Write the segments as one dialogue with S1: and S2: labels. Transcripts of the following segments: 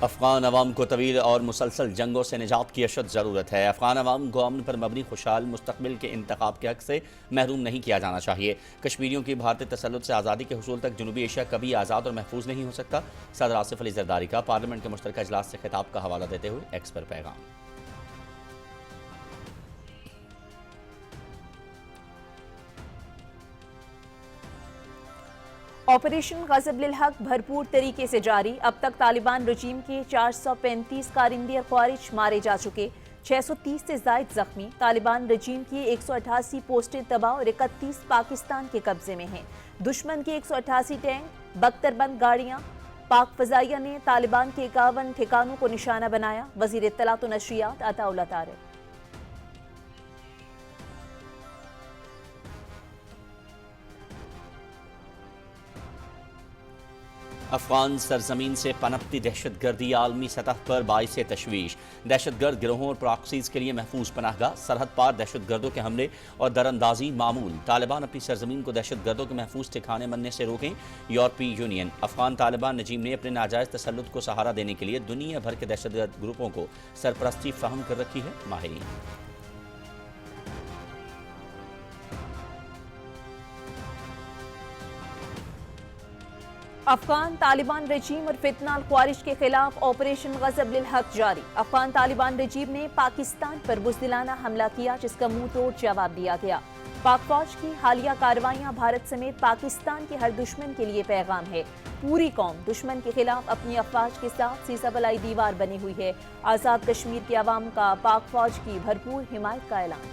S1: افغان عوام کو طویل اور مسلسل جنگوں سے نجات کی اشد ضرورت ہے۔ افغان عوام کو امن پر مبنی خوشحال مستقبل کے انتخاب کے حق سے محروم نہیں کیا جانا چاہیے۔ کشمیریوں کی بھارتی تسلط سے آزادی کے حصول تک جنوبی ایشیا کبھی آزاد اور محفوظ نہیں ہو سکتا۔ صدر آصف علی زرداری کا پارلیمنٹ کے مشترکہ اجلاس سے خطاب کا حوالہ دیتے ہوئے ایکس پر پیغام۔
S2: آپریشن غضب للحق بھرپور طریقے سے جاری۔ اب تک طالبان رجیم کے 435 کارندے اور خوارج مارے جا چکے، 630 سے زائد زخمی۔ طالبان رجیم کی 188 پوسٹیں تباہ اور 31 پاکستان کے قبضے میں ہیں۔ دشمن کے 188 ٹینک، بختر بند گاڑیاں۔ پاک فضائیہ نے طالبان کے 51 ٹھکانوں کو نشانہ بنایا۔ وزیر اطلاعات و نشریات عطا اللہ طارق۔
S1: افغان سرزمین سے پنپتی دہشت گردی عالمی سطح پر باعث تشویش۔ دہشت گرد گروہوں اور پراکسیز کے لیے محفوظ پناہ گاہ، سرحد پار دہشت گردوں کے حملے اور دراندازی معمول۔ طالبان اپنی سرزمین کو دہشت گردوں کے محفوظ ٹھکانے بننے سے روکیں، یورپی یونین۔ افغان طالبان رجیم نے اپنے ناجائز تسلط کو سہارا دینے کے لیے دنیا بھر کے دہشت گرد گروپوں کو سرپرستی فراہم کر رکھی ہے، ماہرین۔
S2: افغان طالبان رجیم اور فتنہ الخوارج کے خلاف آپریشن غضب للحق جاری۔ افغان طالبان رجیم نے پاکستان پر بزدلانہ حملہ کیا، جس کا منہ توڑ جواب دیا گیا۔ پاک فوج کی حالیہ کارروائیاں بھارت سمیت پاکستان کے ہر دشمن کے لیے پیغام ہے۔ پوری قوم دشمن کے خلاف اپنی افواج کے ساتھ سیسہ بلائی دیوار بنی ہوئی ہے۔ آزاد کشمیر کے عوام کا پاک فوج کی بھرپور حمایت کا اعلان۔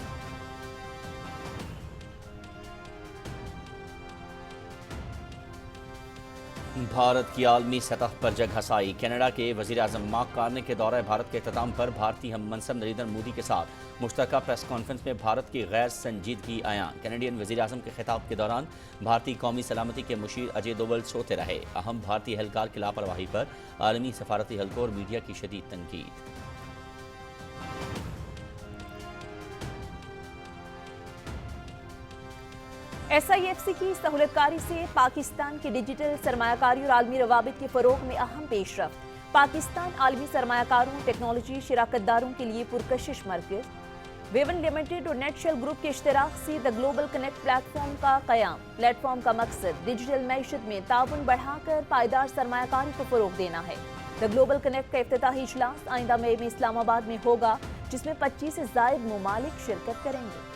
S1: بھارت کی عالمی سطح پر جگ ہسائی۔ کینیڈا کے وزیر اعظم مارک کارنی کے دورہ بھارت کے اختتام پر بھارتی ہم منصب نریندر مودی کے ساتھ مشترکہ پریس کانفرنس میں بھارت کی غیر سنجیدگی عیاں۔ کینیڈین وزیر اعظم کے خطاب کے دوران بھارتی قومی سلامتی کے مشیر اجے دوول سوتے رہے۔ اہم بھارتی اہلکار کی لاپرواہی پر عالمی سفارتی حلقوں اور میڈیا کی شدید تنقید۔
S2: ایس آئی ایف سی کی سہولت کاری سے پاکستان کی ڈیجیٹل سرمایہ کاری اور عالمی روابط کے فروغ میں اہم پیش رفت۔ پاکستان عالمی سرمایہ کاروں، ٹیکنالوجی شراکت داروں کے لیے پرکشش مرکز۔ ویون لمیٹڈ اور نیٹ شیل گروپ کے اشتراک سے دی گلوبل کنیکٹ پلیٹ فارم کا قیام۔ پلیٹ فارم کا مقصد ڈیجیٹل معیشت میں تعاون بڑھا کر پائیدار سرمایہ کاری کو فروغ دینا ہے۔ دی گلوبل کنیکٹ کا افتتاحی اجلاس آئندہ مئی میں اسلام آباد میں ہوگا، جس میں 25 سے زائد ممالک شرکت کریں گے۔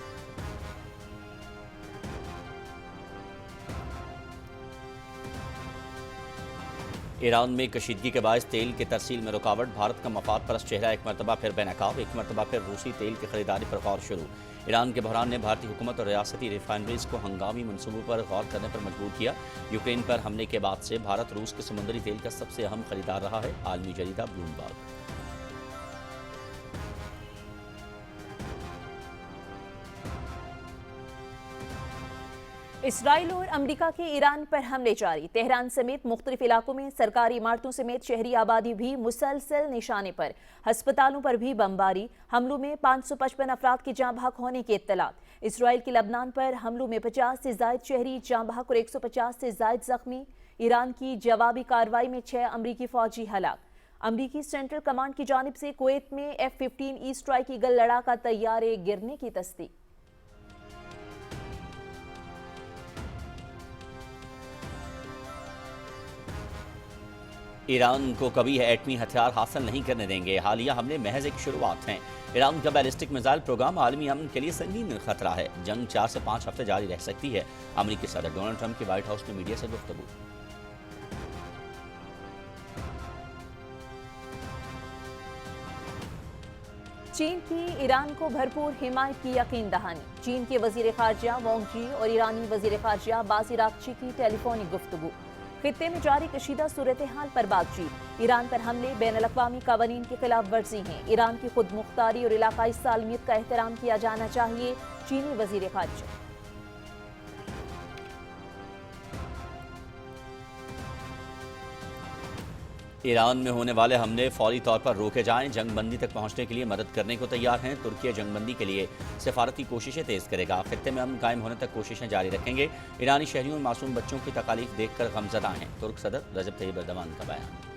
S1: ایران میں کشیدگی کے باعث تیل کی ترسیل میں رکاوٹ۔ بھارت کا مفاد پرست چہرہ ایک مرتبہ پھر بے نقاب، ایک مرتبہ پھر روسی تیل کی خریداری پر غور شروع۔ ایران کے بحران نے بھارتی حکومت اور ریاستی ریفائنریز کو ہنگامی منصوبوں پر غور کرنے پر مجبور کیا۔ یوکرین پر حملے کے بعد سے بھارت روس کے سمندری تیل کا سب سے اہم خریدار رہا ہے، عالمی جریدہ بلومبرگ۔
S2: اسرائیل اور امریکہ کے ایران پر حملے جاری۔ تہران سمیت مختلف علاقوں میں سرکاری عمارتوں سمیت شہری آبادی بھی مسلسل نشانے پر۔ ہسپتالوں پر بھی بمباری۔ حملوں میں 555 افراد کے جاں بحق ہونے کی اطلاعات۔ اسرائیل کے لبنان پر حملوں میں 50 سے زائد شہری جاں بحق اور 150 سے زائد زخمی۔ ایران کی جوابی کارروائی میں 6 امریکی فوجی ہلاک۔ امریکی سینٹرل کمانڈ کی جانب سے کویت میں F-15 ای اسٹرائیک ایگل لڑاکا طیارے گرنے کی تصدیق۔
S1: ایران کو کبھی ایٹمی ہتھیار حاصل نہیں کرنے دیں گے، حالیہ حملے محض ایک شروعات ہیں۔ ایران کا بیلسٹک میزائل پروگرام عالمی امن کے لیے سنگین خطرہ ہے۔ جنگ 4 سے 5 ہفتے جاری رہ سکتی ہے۔ امریکی صدر ڈونلڈ ٹرمپ کی وائٹ ہاؤس میں میڈیا سے گفتگو۔
S2: چین کی ایران کو بھرپور حمایت کی یقین دہانی۔ چین کے وزیر خارجہ وانگ جی اور ایرانی وزیر خارجہ عباس عراقچی کی ٹیلی فونک گفتگو۔ خطے میں جاری کشیدہ صورتحال پر بات چیت۔ ایران پر حملے بین الاقوامی قوانین کی خلاف ورزی ہیں۔ ایران کی خود مختاری اور علاقائی سالمیت کا احترام کیا جانا چاہیے، چینی وزیر خارجہ۔
S1: ایران میں ہونے والے حملے فوری طور پر روکے جائیں، جنگ بندی تک پہنچنے کے لیے مدد کرنے کو تیار ہیں۔ ترکی جنگ بندی کے لیے سفارتی کوششیں تیز کرے گا، خطے میں امن قائم ہونے تک کوششیں جاری رکھیں گے۔ ایرانی شہریوں اور معصوم بچوں کی تکالیف دیکھ کر غمزدہ ہیں، ترک صدر رجب طیب ایردوان کا بیان۔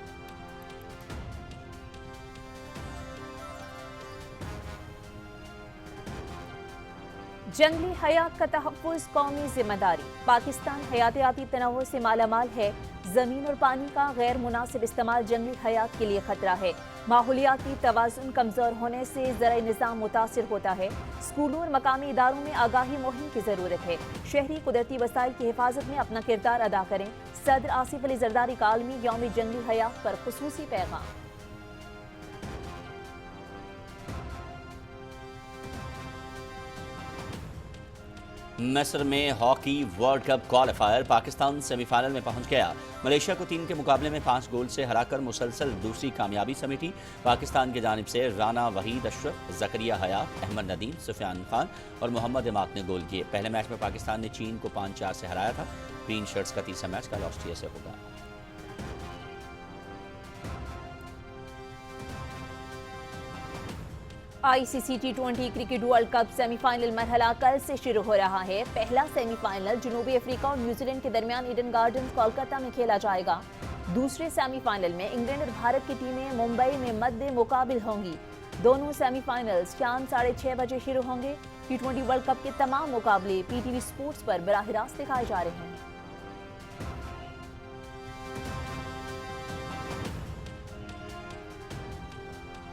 S2: जंगली हयात का तहफ़्फ़ुज़ कौमी जिम्मेदारी। पाकिस्तान हयातियाती तनव्वुर से मालामाल है। ज़मीन और पानी का गैर मुनासिब इस्तेमाल जंगली हयात के लिए खतरा है। माहौलियाती तवाज़ुन कमज़ोर होने से ज़राई निज़ाम मुतासिर होता है। स्कूलों और मकामी इदारों में आगाही मुहिम की ज़रूरत है। शहरी कुदरती वसाइल की हिफाजत में अपना किरदार अदा करें। सदर आसिफ अली ज़रदारी का आलमी यौम जंगली हयात पर खुसूसी पैगाम।
S1: मिस्र में hockey world cup qualifier Pakistan semifinal में पहुंच गया। मलेशिया को 3 के मुकाबले में 5 गोल से हराकर मुसलसल दूसरी कामयाबी समेटी। पाकिस्तान की जानिब से राना वहीद अशरफ, जकरिया हयात, अहमद नदीम, सुफियान खान और मोहम्मद इमाद ने गोल किए। पहले मैच में पाकिस्तान ने चीन को 5-4 से हराया था। ग्रीन शर्ट्स का तीसरा मैच कल ऑस्ट्रिया से होगा।
S2: ICC T20 cricket world cup semifinal मरहला कल से शुरू हो रहा है। पहला सेमीफाइनल जनूबी अफ्रीका और न्यूजीलैंड के दरमियान ईडन गार्डन्स कोलकाता में खेला जाएगा। दूसरे सेमीफाइनल में इंग्लैंड और भारत की टीमें मुंबई में मद्दे मुकाबिल होंगी। दोनों सेमीफाइनल्स शाम 6:30 बजे शुरू होंगे। T20 वर्ल्ड कप के तमाम मुकाबले PTV स्पोर्ट्स पर बराह रास्त दिखाए जा रहे हैं।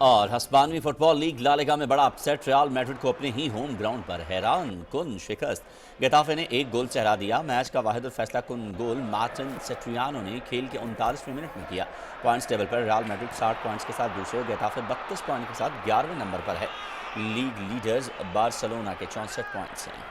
S1: और हस्पानवी फुटबॉल लीग ला लीगा में बड़ा अपसेट। रियल मैड्रिड को अपने ही होम ग्राउंड पर हैरान कुन शिकस्त। गेटाफे ने 1 गोल से हरा दिया। मैच का वाहिद और फैसला कुन गोल मार्टिन सेट्रियानो ने खेल के 39वें मिनट में किया। पॉइंट्स टेबल पर रियल मैड्रिड 60 पॉइंट्स के साथ दूसरे और गेटाफे 32 पॉइंट के साथ 11वें नंबर पर है। लीग लीडर्स बार्सिलोना के 64 पॉइंट्स हैं।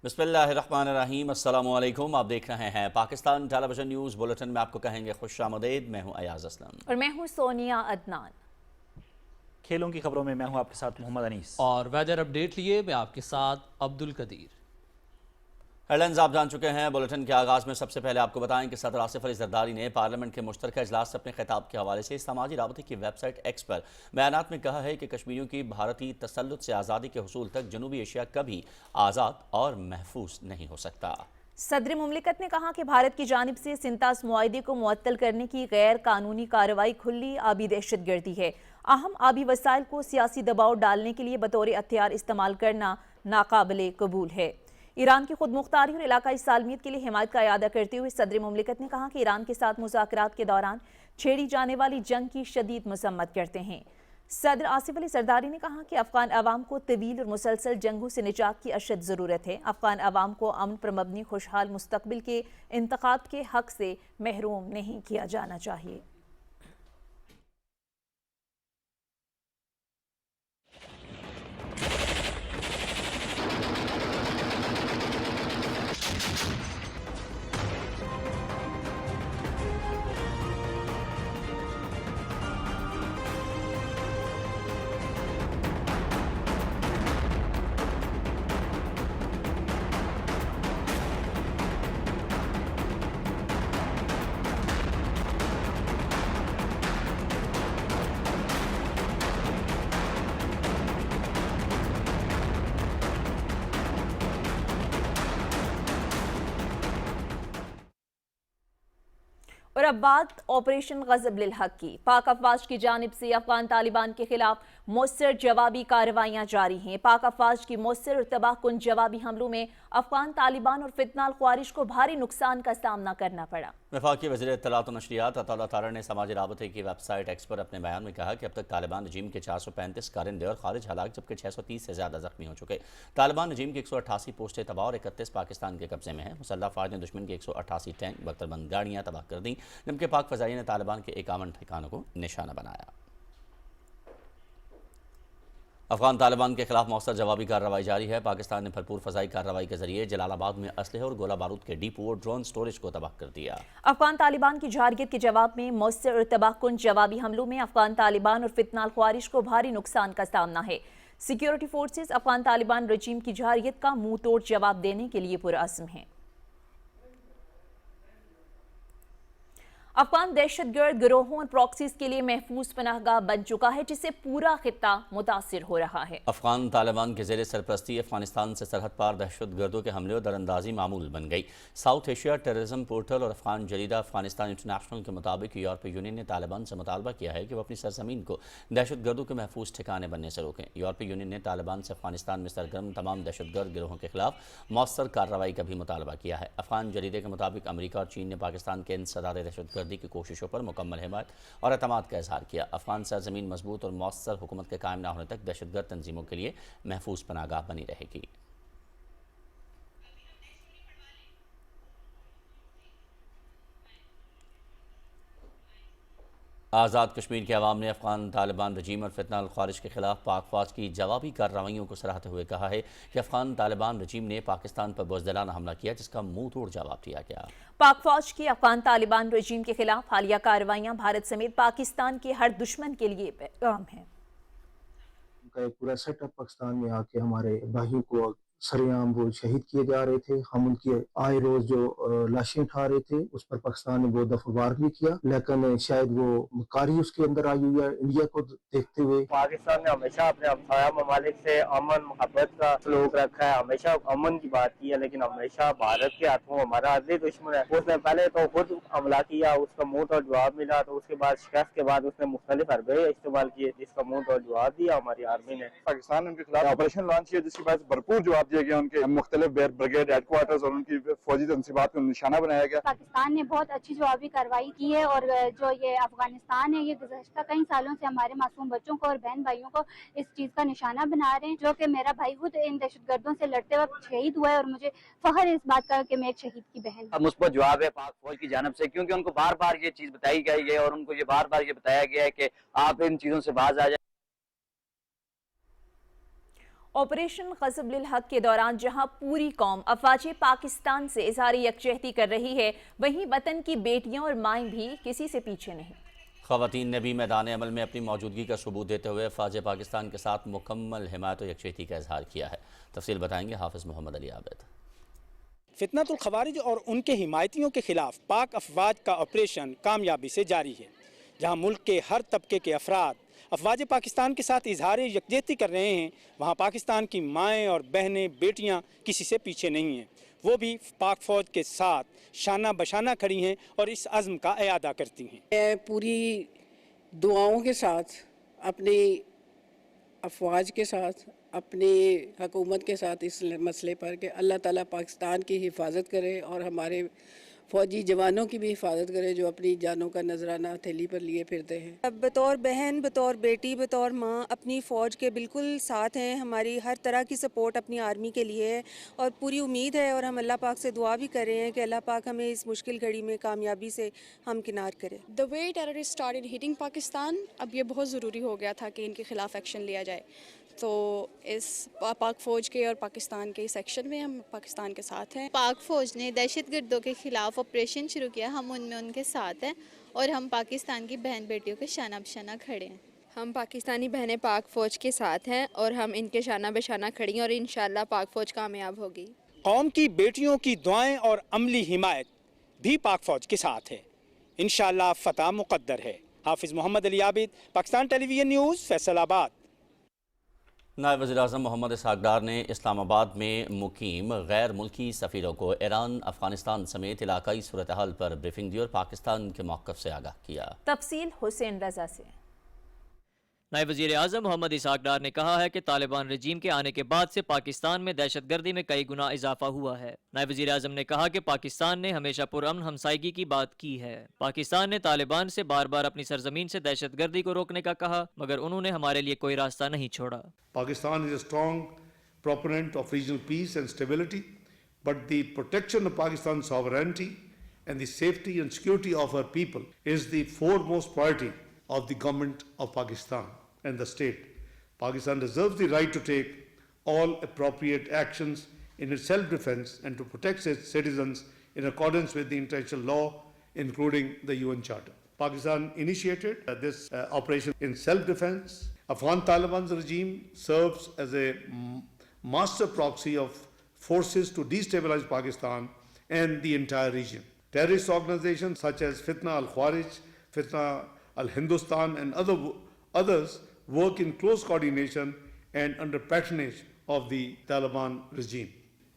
S1: बिस्मिल्लाहिर्रहमानिर्रहीम, अस्सलाम वालेकुम। आप देख रहे हैं पाकिस्तान टेलीविजन न्यूज़ बुलेटिन में आपको कहेंगे खुशामदीद। मैं हूं अयाज असलम
S2: और मैं हूं सोनिया अदनान।
S3: खेलों की खबरों में मैं हूं आपके साथ मोहम्मद अनीस।
S4: और वेदर अपडेट लिए मैं आपके साथ अब्दुल कदीर।
S1: हेडलाइंस आप जान चुके हैं। बुलेटिन के आगाज़ में सबसे पहले आपको बताएं कि सदर आसिफ अली ज़रदारी ने पार्लियामेंट के मुश्तरका इजलास से अपने खिताब के हवाले से समाजी राबते की वेबसाइट एक्स पर बयानात में कहा है कि कश्मीरियों की भारतीय तसल्लुत से आज़ादी के हुसूल तक जनूबी एशिया कभी आज़ाद और महफूज नहीं हो सकता।
S2: सदर मुमलिकत ने कहा कि भारत की जानिब से सिंतास मुआहदे को मुअत्तल करने की गैर कानूनी कार्रवाई खुली आबी दहशत गर्दी है। अहम आबी वसाइल को सियासी दबाव डालने के लिए बतौर हथियार इस्तेमाल करना नाकाबिले कबूल है। ईरान की खुद मुख्तारी और इलाकाई सालमियत के लिए हिमायत का इयादा करते हुए सदर मुमलिकत ने कहा कि ईरान के साथ मुज़ाकरात के दौरान छेड़ी जाने वाली जंग की शदीद मसम्मत करते हैं। सदर आसिफ अली ज़रदारी ने कहा कि अफ़गान अवाम को तवील और मुसलसल जंगों से निजात की अशद ज़रूरत है। अफ़गान अवाम को अमन पर मबनी खुशहाल मुस्तकबिल के इंतखाब के हक से महरूम नहीं किया जाना चाहिए। और अब बात ऑपरेशन गज़ब लिल हक की। पाक अफवाज की जानिब से अफगान तालिबान के खिलाफ मौसर जवाबी कार्रवाइयाँ जारी हैं। पाक अफवाज की मौसर और तबाहकुन जवाबी हमलों में अफगान तालिबान और फितनाल ख्वारिश को भारी नुकसान का सामना करना पड़ा।
S1: वफाकी वज़ीर इत्तलात व नशरियात अता तारा ने समाजी राबते की वेबसाइट एक्स पर अपने बयान में कहा कि अब तक तालिबान रजीम के 435 कारिंदे और खारिज हलाक जबकि 630 से ज़्यादा जख्मी हो चुके। तालिबान रजीम की 188 पोस्टें तबाह और 31 पाकिस्तान के कब्जे में है। मुसल्लह फ़ौज ने दुश्मन की 188 टैंक बख्तरबंद गाड़ियाँ तबाह कर दी, जबकि पाक फ़ज़ाइया ने तालिबान के 51 ठिकानों को निशाना बनाया। अफगान तालिबान के खिलाफ मौसर जवाबी कार्रवाई जारी है। पाकिस्तान ने भरपूर फ़ज़ाई कार्रवाई के जरिए जलालाबाद में असलहे और गोला बारूद के डिपो और ड्रोन स्टोरेज को तबाह कर दिया।
S2: अफगान तालिबान की जारगियत के जवाब में मौसर और तबाहकुन जवाबी हमलों में अफगान तालिबान और फितनाल ख्वारिश को भारी नुकसान का सामना है। सिक्योरिटी फोर्सेज अफगान तालिबान रजीम की जारगियत का मुंह तोड़ जवाब देने के लिए पुरअज़्म हैं। अफगान दहशतगर्द गिरोहों और प्रॉक्सीज के लिए महफूज पनाहगाह बन चुका है, जिससे पूरा खित्ता मुतासिर हो रहा है।
S1: अफगान तालिबान के ज़ेर सरपरस्ती अफगानिस्तान से सरहद पार दहशतगर्दों के हमले और दरअंदाजी मामूल बन गई। साउथ एशिया टेररिज्म पोर्टल और अफगान जरीदा अफगानिस्तान इंटरनेशनल के मुताबिक यूरोपीय यूनियन ने तालिबान से मुतालबा किया है कि वो अपनी सरजमीन को दहशतगर्दों के महफूज ठिकाने बनने से रोकें। यूरोपीय यूनियन ने तालिबान से अफगानिस्तान में सरगर्म तमाम दहशतगर्द गिरोहों के खिलाफ मौसर कार्रवाई का भी मुतालबा किया है। अफगान जरीदे के मुताबिक अमरीका और चीन ने पाकिस्तान के इंसदाद दहशतगर्दी की कोशिशों पर मुकम्मल हिमायत और एतमाद का इजहार किया। अफगान सरजमीन मजबूत और मौसर हुकूमत के कायम न होने तक दहशतगर्द तंजीमों के लिए महफूज पनाहगाह बनी रहेगी। आज़ाद कश्मीर के अवाम ने अफगान तालिबान रजीम और फितना अल ख़ारिज के खिलाफ पाक फ़ौज की जवाबी कार्रवाइयों को सराहते हुए कहा है कि अफगान तालिबान रजीम ने पाकिस्तान पर बुज़दिलाना हमला किया, जिसका मुंह तोड़ जवाब दिया गया।
S2: पाक फौज की अफगान तालिबान रजीम के खिलाफ हालिया कार्रवाइयां भारत समेत पाकिस्तान के हर दुश्मन के लिए पैगाम है।
S5: उनका एक पूरा सेटअप पाकिस्तान में आके हमारे भाइयों को सरेआम वो शहीद किए जा रहे थे। हम उनकी आए रोज जो लाशें उठा रहे थे उस पर पाकिस्तान ने बहुत दफा वार भी किया, लेकिन शायद वो मकारी उसके अंदर आई हुई है इंडिया को देखते हुए।
S6: पाकिस्तान ने हमेशा अपने हमसाया ममालिक से अमन मोहब्बत का सलूक रखा है, हमेशा अमन की बात की है, लेकिन हमेशा भारत के हाथों हमारा असली दुश्मन है। उसने पहले तो खुद हमला किया, उसका मुंह तोड़ जवाब मिला, तो उसके बाद शिकस्त के बाद उसने मुख्तलिफ हरबे इस्तेमाल किए, जिसका मुंह तोड़ जवाब दिया हमारी आर्मी ने।
S7: पाकिस्तान ने उनके खिलाफ ऑपरेशन लॉन्च किया, जिसके बाद भरपूर जवाब दिया गया। उनके मुख्तलिफ ब्रिगेड हेडक्वार्टर्स और उनकी फौजी तंसीबात को निशाना बनाया गया।
S8: पाकिस्तान ने बहुत अच्छी जवाबी कार्रवाई की है और जो ये अफगानिस्तान है, ये गुज़श्ता कई सालों से हमारे मासूम बच्चों को और बहन भाइयों को इस चीज का निशाना बना रहे हैं, जो कि मेरा भाई खुद इन दहशतगर्दों से लड़ते वक्त शहीद हुआ है और मुझे फख्र है इस बात का कि मैं एक शहीद की बहन।
S9: मुस्बत जवाब है पाक फौज की जानिब से, क्योंकि उनको बार बार ये चीज बताई गई है और उनको ये बार बार ये बताया गया है कि आप इन चीजों से बाज आ जाए।
S2: ऑपरेशन ग़ज़ब लिल हक़ के दौरान जहां पूरी कौम अफवाज पाकिस्तान से इज़हार यकजहती कर रही है, वहीं वतन की बेटियां और माएँ भी किसी से पीछे नहीं।
S1: ख़वातीन ने भी मैदान अमल में अपनी मौजूदगी का सबूत देते हुए अफवाज पाकिस्तान के साथ मुकम्मल हिमायत और यकजहती का इजहार किया है। तफसील बताएंगे हाफिज़ मोहम्मद अली आबिद।
S10: फितनतुल ख़वारिज और उनके हिमायतियों के खिलाफ पाक अफवाज का ऑपरेशन कामयाबी से जारी है, जहाँ मुल्क के हर तबके के अफराद अफवाज पाकिस्तान के साथ इजहार यकजहती कर रहे हैं, वहाँ पाकिस्तान की माएँ और बहनें बेटियाँ किसी से पीछे नहीं हैं। वो भी पाक फ़ौज के साथ शाना बशाना खड़ी हैं और इस अज़्म का इयादा करती हैं।
S11: पूरी दुआओं के साथ अपनी अफवाज के साथ अपनी हुकूमत के साथ इस मसले पर कि अल्लाह ताला पाकिस्तान की हिफाजत करे और हमारे फ़ौजी जवानों की भी हिफाजत करे जो अपनी जानों का नजराना हथेली पर लिए फिरते हैं।
S12: बतौर बहन, बतौर बेटी, बतौर माँ अपनी फ़ौज के बिल्कुल साथ हैं। हमारी हर तरह की सपोर्ट अपनी आर्मी के लिए है और पूरी उम्मीद है और हम अल्लाह पाक से दुआ भी कर रहे हैं कि अल्लाह पाक हमें इस मुश्किल घड़ी में कामयाबी से हम किनार करें।
S13: The way terrorist started hitting Pakistan, अब ये बहुत ज़रूरी हो गया था कि इनके खिलाफ एक्शन लिया जाए। तो इस पाक फ़ौज के और पाकिस्तान के इस एक्शन में हम पाकिस्तान के साथ हैं।
S14: पाक फ़ौज ने दहशतगर्दों के खिलाफ ऑपरेशन शुरू किया, हम उनमें उनके साथ हैं और हम पाकिस्तान की बहन बेटियों के शाना बशाना खड़े हैं।
S15: हम पाकिस्तानी बहनें पाक फ़ौज के साथ हैं और हम इनके शाना बशाना खड़ी हैं और इंशाअल्लाह पाक फ़ौज कामयाब होगी।
S10: कौम की बेटियों की दुआएं और अमली हिमायत भी पाक फ़ौज के साथ है। इंशाअल्लाह फ़तह मुक़द्दर है। हाफिज़ मोहम्मद अली आबिद, पाकिस्तान टेलीविज़न न्यूज़, फैसलाबाद।
S1: नायब वज़ीर-ए-आज़म मोहम्मद इसहाक़ डार ने इस्लामाबाद में मुकीम गैर मुल्की सफ़ीरों को ईरान, अफ़गानिस्तान समेत इलाकाई सूरत हाल पर ब्रीफिंग दी और पाकिस्तान के मौक़िफ़ से आगाह किया।
S2: तफसील हुसैन रज़ा से।
S4: नायब वज़ीर-ए-आज़म मोहम्मद इसहाक़ डार ने कहा है कि तालिबान रजीम के आने के बाद से पाकिस्तान में दहशतगर्दी में कई गुना इजाफा हुआ है। नायब वज़ीर-ए-आज़म ने कहा कि पाकिस्तान ने हमेशा पुरअमन हमसायगी की बात की है। पाकिस्तान ने तालिबान से बार बार अपनी सरजमीन से दहशतगर्दी को रोकने का कहा, मगर उन्होंने हमारे लिए कोई रास्ता नहीं छोड़ा।
S16: Pakistan is a strong proponent of regional peace and stability, but the protection of Pakistan's sovereignty and the safety and security of our people is the foremost priority of the government of Pakistan and the state. Pakistan reserves the right to take all appropriate actions in its self-defense and to protect its citizens in accordance with the international law, including the UN Charter. Pakistan initiated this operation in self-defense. Afghan Taliban's regime serves as a master proxy of forces to destabilize Pakistan and the entire region. Terrorist organizations such as Fitna al-Khawarij, Fitna al-Hindustan and others work in close coordination and under patronage of the Taliban regime.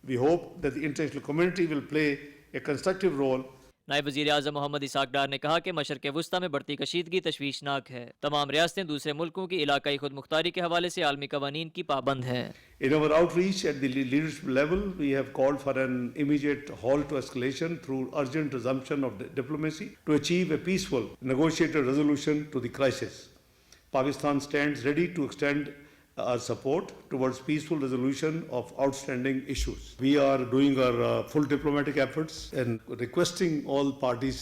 S16: We hope that the international community will play a constructive role.
S4: नायब वज़ीर आज़म Mohammad Isaac डार ने कहा कि मशरक़ वुस्ता में बढ़ती कशीदगी तशवीशनाक है। तमाम रियासतें दूसरे मुल्कों की इलाकाई खुद मुख्तारी के हवाले से आलमी कवानीन की पाबंद हैं।
S16: In our outreach at the leadership level, we have called for an immediate halt to escalation through urgent resumption of diplomacy to achieve a peaceful, negotiated resolution to the crisis. Pakistan stands ready to extend our support towards peaceful resolution of outstanding issues. We are doing our full diplomatic efforts and requesting all parties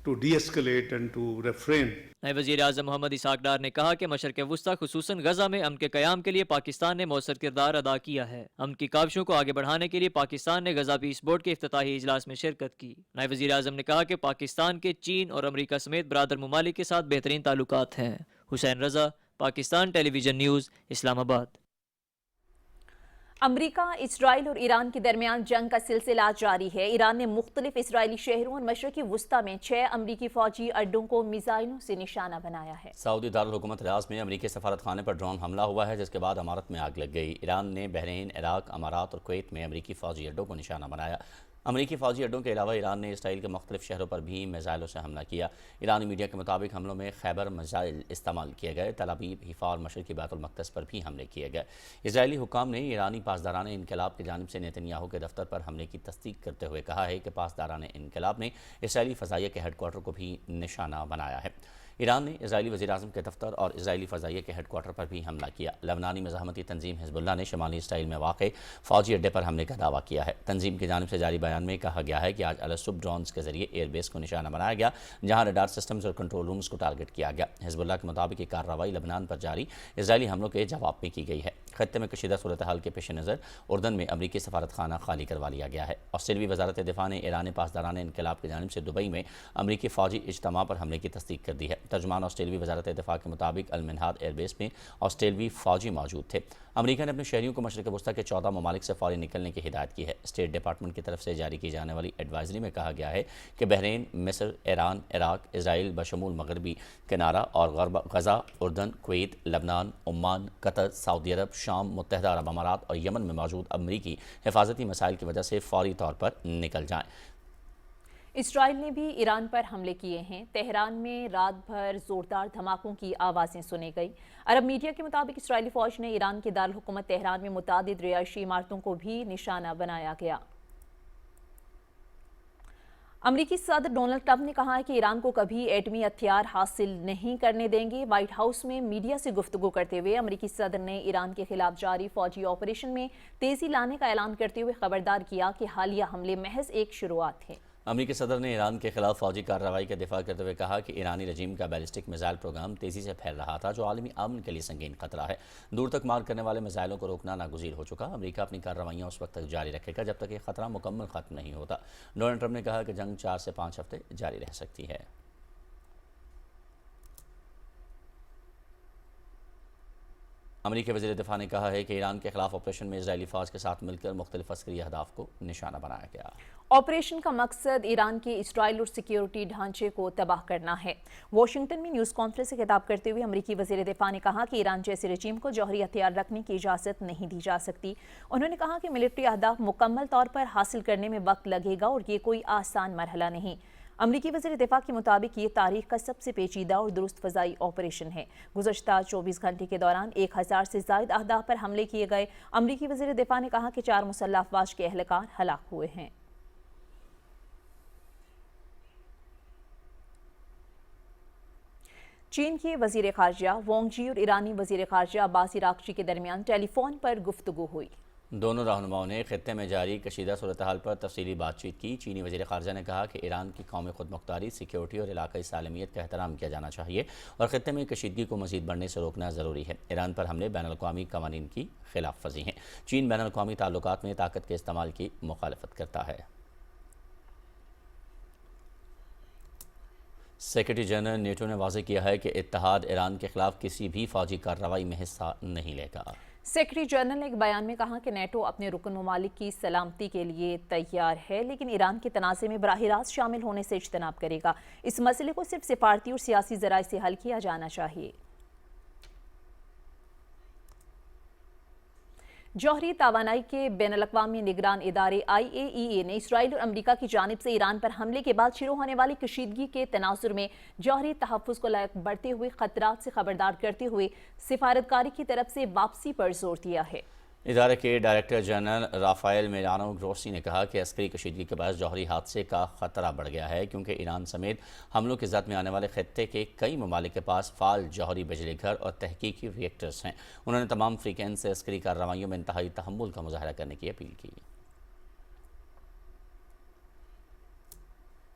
S16: to de-escalate and to refrain.
S4: नायब वज़ीर आज़म Mohammad Isaac डार ने कहा कि मशरक़ वुस्ता खुसूसन गज़ा में अमन के क़याम के लिए पाकिस्तान ने मौसर किरदार अदा किया है। अमन की काविशों को आगे बढ़ाने के लिए पाकिस्तान ने गज़ा पीस बोर्ड के इफ्तिताही इजलास में शिरकत की। नायब वज़ीर आज़म ने कहा कि पाकिस्तान के चीन और अमरीका समेत बरादर ममालिक के साथ बेहतरीन ताल्लुकात हैं। हुसैन रज़ा, पाकिस्तान टेलीविज़न न्यूज़, इस्लामाबाद।
S2: अमरीका, इसराइल और ईरान के दरमियान जंग का सिलसिला जारी है। ईरान ने मुख्तलिफ इसराइली शहरों और मशरक़ी वुस्ता में 6 अमरीकी फ़ौजी अड्डों को मिसाइलों से निशाना बनाया है।
S1: सऊदी दारुल हुकूमत रियाद में अमरीकी सफारत खाने पर ड्रोन हमला हुआ है, जिसके बाद अमारत में आग लग गई। ईरान ने बहरीन, इराक, अमारात और कुवैत में अमरीकी फ़ौजी अड्डों को निशाना बनाया। अमरीकी फ़ौजी अड्डों के अलावा ईरान ने इसराइल के मुख्तलिफ शहरों पर भी मिसाइलों से हमला किया। ईरानी मीडिया के मुताबिक हमलों में खैबर मिसाइल इस्तेमाल किए गए। तल अवीव, हिफा और मशरक़ी बैतुल मक़दस पर भी हमले किए गए। इजरायली हुक्काम ने ईरानी पासदारान इनकलाब की जानिब से नेतन्याहू के दफ्तर पर हमले की तस्दीक करते हुए कहा है कि पासदारान इनकलाब ने इसराइली फ़ज़ाइया के हेडक्वार्टर को भी निशाना बनाया है। ईरान ने इजरायली वज़ीर-ए-आज़म के दफ्तर और इजरायली फ़ज़ाइया के हेडक्वार्टर पर भी हमला किया। लबनानी मज़ाहमती तंजीम हिज़्बुल्लाह ने शमाली इसराइल में वाक़ फ़ौजी अड्डे पर हमले का दावा किया है। तंजीम की जानिब से जारी बयान में कहा गया है कि आज अलसुब ड्रोन्स के जरिए एयरबेस को निशाना बनाया गया, जहाँ रडार सिस्टम्स और कंट्रोल रूम्स को टारगेट किया गया। हिज़्बुल्लाह के मुताबिक ये कार्रवाई लबनान पर जारी इजरायली हमलों के जवाब में की गई है। खत्ते में कशीदा सूरत हाल के पेश नज़र उर्दन में अमरीकी सफारत खाना खाली करवा लिया गया है। ऑस्ट्रेलियाई वज़ारत दिफा ने ईरानी पासदारान इनकलाब की जानिब से दुबई में अमरीकी फ़ौजी इज्तिमा पर हमले की तस्दीक कर दी है। तर्जुमान ऑस्ट्रेलियाई वज़ारत दिफा के मुताबिक अल-मिनहाद एयरबेस में ऑस्ट्रेलियाई फ़ौजी मौजूद थे। अमरीका ने अपने शहरियों को मशरक़ वुस्ता के 14 ममालिक से फ़ौरी निकलने की हिदायत की है। स्टेट डिपार्टमेंट की तरफ से जारी की जाने वाली एडवाइजरी में कहा गया है कि बहरीन, मिस्र, ईरान, इराक, इसराइल बशमूल मगरबी किनारा और गज़ा, उर्दन, कुवैत, लबनान, ओमान, कतर, सऊदी अरब, शाम, मुत्तहिदा अरब अमारात और यमन में मौजूद अमरीकी हिफाजती मसाइल की वजह से फ़ौरी तौर पर निकल जाएँ।
S2: इसराइल ने भी ईरान पर हमले किए हैं। तेहरान में रात भर ज़ोरदार धमाकों की आवाज़ें सुनी गई। अरब मीडिया के मुताबिक इसराइली फ़ौज ने ईरान के दारुल हुकूमत तेहरान में मुतादिद रिहायशी इमारतों को भी निशाना बनाया गया। अमरीकी सदर डोनाल्ड ट्रंप ने कहा है कि ईरान को कभी एटमी हथियार हासिल नहीं करने देंगे। व्हाइट हाउस में मीडिया से गुफ्तगू करते हुए अमरीकी सदर ने ईरान के खिलाफ जारी फौजी ऑपरेशन में तेज़ी लाने का ऐलान करते हुए खबरदार किया कि हालिया हमले महज एक शुरुआत है।
S1: अमरीकी सदर ने ईरान के खिलाफ फौजी कार्रवाई का दिफा करते हुए कहा कि ईरानी रजीम का बैलिस्टिक मिसाइल प्रोग्राम तेज़ी से फैल रहा था, जो आलमी अमन के लिए संगीन खतरा है। दूर तक मार करने वाले मिसाइलों को रोकना नागुज़ीर हो चुका। अमरीका अपनी कार्रवाइयाँ उस वक्त तक जारी रखेगा जब तक ये खतरा मुकम्मल ख़त्म नहीं होता। डोनाल्ड ट्रंप ने कहा कि जंग 4 से 5 हफ्ते जारी रह सकती है। अमरीकी वज़ीर दिफा ने कहा है कि ईरान के खिलाफ ऑपरेशन में इजरायली फ़ौज के साथ मिलकर मुख्तलिफ अस्करी अहदाफ को निशाना बनाया गया।
S2: ऑपरेशन का मकसद ईरान के इसराइल और सिक्योरिटी ढांचे को तबाह करना है। वाशिंगटन में न्यूज़ कॉन्फ्रेंस से खिताब करते हुए अमरीकी वज़ीर दिफा ने कहा कि ईरान जैसे रजीम को जौहरी हथियार रखने की इजाज़त नहीं दी जा सकती। उन्होंने कहा कि मिलिट्री अहदाफ मुकम्मल तौर पर हासिल करने में वक्त लगेगा और ये कोई आसान मरहला नहीं। अमरीकी वज़ीर दिफा के मुताबिक ये तारीख का सबसे पेचीदा और दुरुस्त फ़ज़ाई ऑपरेशन है। गुज़श्ता 24 घंटे के दौरान 1000 से ज़ायद अहदाफ पर हमले किए गए। अमरीकी वज़ीर दिफा ने कहा कि 4 मुसल्लह अफ़वाज के एहलकार हलाक हुए हैं। चीन के वज़ीर ख़ारजा वांग यी और ईरानी वज़ीर ख़ारजा अब्बास इराक़ची के दरमियान टेलीफोन पर गुफ्तगू हुई।
S1: दोनों रहनुमाओं ने खित्ते में जारी कशीदा सूरत हाल पर तफसीली बातचीत की। चीनी वज़ीर ख़ारजा ने कहा कि ईरान की कौमी खुद मुख्तारी, सिक्योरिटी और इलाकाई सालमियत का एहतराम किया जाना चाहिए और खित्ते में कशीदगी को मज़ीद बढ़ने से रोकना ज़रूरी है। ईरान पर हमले बैनुल-अक़वामी क़वानीन की खिलाफ वर्जी हैं। चीन बैनुल-अक़वामी ताल्लुकात में ताकत के इस्तेमाल की मुखालफत करता है। सेक्रेटरी जनरल नेटो ने वाज़ेह किया है कि इत्तेहाद ईरान के खिलाफ किसी भी फ़ौजी कार्रवाई में हिस्सा नहीं लेगा।
S2: सेक्रेटरी जनरल ने एक बयान में कहा कि नेटो अपने रुकन ममालिक की सलामती के लिए तैयार है, लेकिन ईरान के तनाज़े में बराह रास्त शामिल होने से इज्तनाब करेगा। इस मसले को सिर्फ सिफारती और सियासी ज़राए से हल किया जाना चाहिए। जौहरी तवानाई के बैनुल-अक़वामी निगरान इदारे IAEA ने इसराइल और अमरीका की जानिब से ईरान पर हमले के बाद शुरू होने वाली कशीदगी के तनाजुर में जौहरी तहफ़्फ़ुज़ को लायक बढ़ते हुए ख़तरात से खबरदार करते हुए सिफारतकारी की तरफ से वापसी पर जोर दिया है।
S1: इदारे के director general Rafael Mariano Grossi ने कहा कि अस्करी कशीदगी के बाद जौहरी हादसे का खतरा बढ़ गया है, क्योंकि ईरान समेत हमलों की जद में आने वाले खत्ते के कई ममालिक के पास फाल जौहरी बिजली घर और तहकीकी रिएक्टर्स हैं। उन्होंने तमाम अफ्रीकन से अस्करी कार्रवाइयों में इंतहाई तहम्मुल का मुजाहरा करने की अपील की।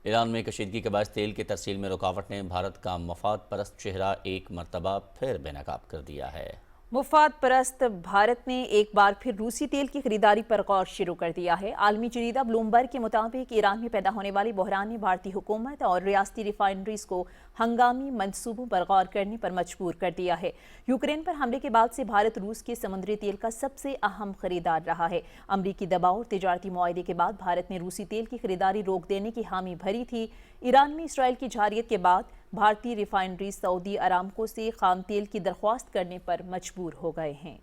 S1: ईरान में कशीदगी के बाद तेल की तरसील में रुकावट ने भारत का मफाद परस्त चेहरा एक मरतबा फिर बेनकाब कर दिया है।
S2: मुफाद परस्त भारत ने एक बार फिर रूसी तेल की खरीदारी पर गौर शुरू कर दिया है। आलमी जरीदा ब्लूमबर्ग के मुताबिक ईरान में पैदा होने वाली बहरान ने भारतीय हुकूमत और रियासती रिफाइनरीज को हंगामी मंसूबों पर गौर करने पर मजबूर कर दिया है। यूक्रेन पर हमले के बाद से भारत रूस के समुद्री तेल का सबसे अहम खरीदार रहा है। अमरीकी दबाव और तिजारती मुआहदे के बाद भारत ने रूसी तेल की खरीदारी रोक देने की हामी भरी थी। ईरान में इसराइल की जारियत के बाद भारतीय रिफाइनरीज सऊदी अरामको से खाम तेल की दरख्वास्त करने पर मजबूर हो गए हैं।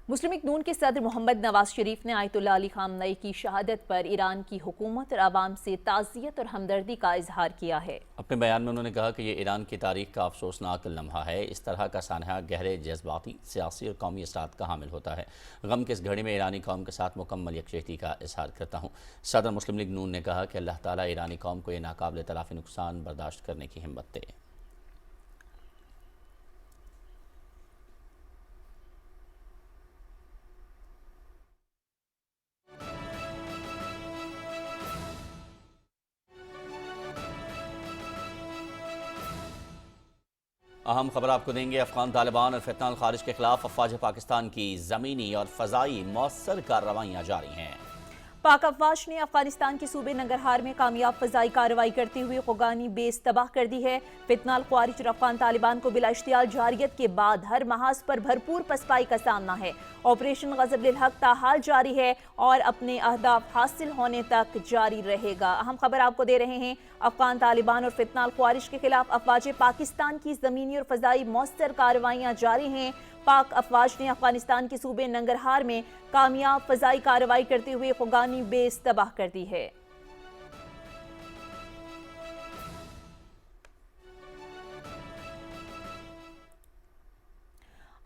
S2: मुस्लिम लीग नून के सदर मोहम्मद नवाज शरीफ ने आयतुल्लाह अली खामनई की शहादत पर ईरान की हुकूमत और आवाम से ताज़ियत और हमदर्दी का इजहार किया है।
S1: अपने बयान में उन्होंने कहा कि ये ईरान की तारीख का अफसोसनाक लम्हा है। इस तरह का सानहा गहरे जज्बाती, सियासी और कौमी असरात का हामिल होता है। गम के इस घड़ी में ईरानी कौम के साथ मुकम्मल यकजहती का इजहार करता हूँ। सदर मुस्लिम लीग नून ने कहा कि अल्लाह ताला ईरानी कौम को ये नाकाबिल तलाफी नुकसान बर्दाश्त करने की हिम्मत दे। अहम खबर आपको देंगे। अफगान तालिबान और फितना अल खारिज के खिलाफ अफवाज पाकिस्तान की ज़मीनी और फ़ज़ाई मौसर कार्रवाइयाँ जारी हैं।
S2: पाक अफवाज ने अफगानिस्तान के सूबे नंगरहार में कामयाब फ़ज़ाई कार्रवाई करते हुए ग़ुगानी बेस तबाह कर दी है। फितना अल खारिज और अफगान तालिबान को बिला इश्तियाल जारियत के बाद हर महाज पर भरपूर पसपाई का सामना है। ऑपरेशन ग़ज़ब लिल हक़ ताहाल जारी है और अपने अहदाफ हासिल होने तक जारी रहेगा। अहम खबर आपको दे रहे हैं। अफगान तालिबान और फितना अल खारिज के खिलाफ अफवाज पाकिस्तान की ज़मीनी और फ़ज़ाई मौसर कार्रवाइयाँ जारी हैं। पाक अफवाज ने अफगानिस्तान के सूबे नंगरहार में कामयाब फ़ज़ाई कार्रवाई करते हुए ग़ुगानी बेस तबाह कर दी है।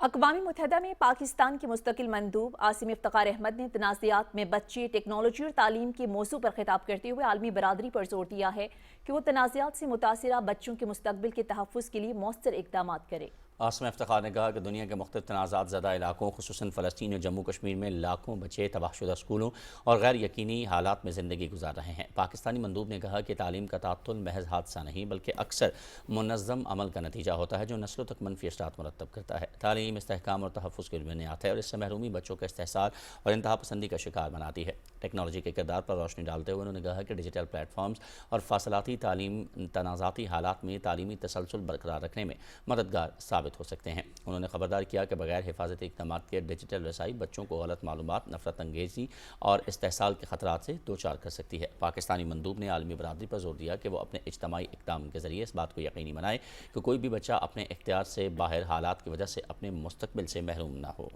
S2: अक़वामी मुत्तहिदा में पाकिस्तान के मुस्तकिल मंदूब आसिम इफ्तिखार अहमद ने तनाज़ात में बच्चे, टेक्नोलॉजी और तालीम के मौजू पर खिताब करते हुए आलमी बरादरी पर जोर दिया है कि वो तनाज़ात से मुतासिरा बच्चों के मुस्तक़बिल के तहफ़्फ़ुज़ के लिए मौसर इक़दाम करे।
S1: आसिम इफ्तिखार ने कहा कि दुनिया के मुख्तलिफ तनाज़ात ज़दा इलाकों खुसूसन फ़लस्तीन और जम्मू कश्मीर में लाखों बच्चे तबाहशुदा स्कूलों और गैर यकीनी हालात में ज़िंदगी गुजार रहे हैं। पाकिस्तानी मंदूब ने कहा कि तालीम का तातुल महज हादसा नहीं बल्कि अक्सर मुनज़्ज़म अमल का नतीजा होता है जो नस्लों तक मनफी असरात मुरतब करता है। तालीम इस्तेहकाम और तहफ़्फ़ुज़ की बुनियाद है और इससे महरूमी बच्चों का इस्तेहसाल और इंतहा पसंदी का शिकार बनाती है। टेक्नोलॉजी के किरदार पर रोशनी डालते हुए उन्होंने कहा कि डिजिटल प्लेटफॉर्म्स और फासलाती तालीम तनाज़ाती हालात में तालीमी तसलसल बरकरार रखने में मददगार साबित हो सकते हैं। उन्होंने खबरदार किया कि बगैर हिफाजती इक़दामात के डिजिटल रसाई बच्चों को गलत मालूमात, नफरत अंगेज़ी और इस्तेहसाल के खतरात से दो चार कर सकती है। पाकिस्तानी मंदूब ने आलमी बरादरी पर जोर दिया कि वो अपने इज्तमाई इक़दाम के ज़रिए इस बात को यकीनी बनाए कि कोई भी बच्चा अपने इख्तियार से बाहर हालात की वजह से अपने मुस्तक़बिल से महरूम ना हो।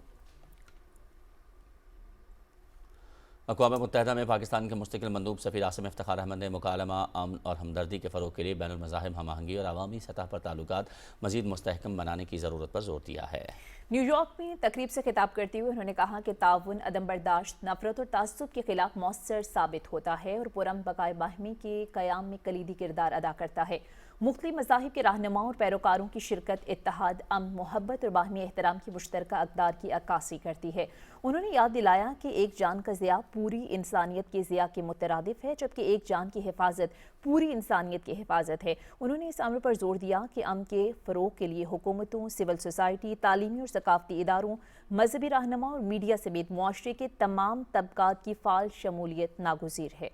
S1: अक़वाम मुत्तहिदा में पाकिस्तान के मुस्तकिल मंदूब सफ़ीर आसिम इफ्तिखार अहमद ने मुकालमा, अमन और हमदर्दी के फ़रोग़ के लिए बैनुल मज़ाहिब हमआहंगी और अवामी सतह पर ताल्लुकात मज़ीद मुस्तहकम बनाने की ज़रूरत पर जोर दिया है।
S2: न्यूयॉर्क में तकरीब से खिताब करते हुए उन्होंने कहा कि ताउन, अदम बर्दाश्त, नफरत और तासुब के खिलाफ मौसर साबित होता है और पुरअमन बकाए बाहमी के क़याम में कलीदी किरदार अदा करता है। मुख्तलिफ मज़ाहिब के रहनुमाओं और पैरोकारों की शिरकत इत्तेहाद, अमन, मोहब्बत और बाहमी एहतराम की मुश्तरका अक़दार की अक्कासी करती है। उन्होंने याद दिलाया कि एक जान का ज़िया पूरी इंसानियत के ज़िया के मुतरादिफ है, जबकि एक जान की हिफाजत पूरी इंसानियत की हिफाजत है। उन्होंने इस अमर पर जोर दिया कि अमन के फ़रोग़ के लिए हुकूमतों, सिविल सोसाइटी, तालीमी और सकाफ़ती इदारों, मजहबी रहनुमा और मीडिया समेत मुआशरे के तमाम तबकात की फ़ाल शमूलियत नागुज़ीर है।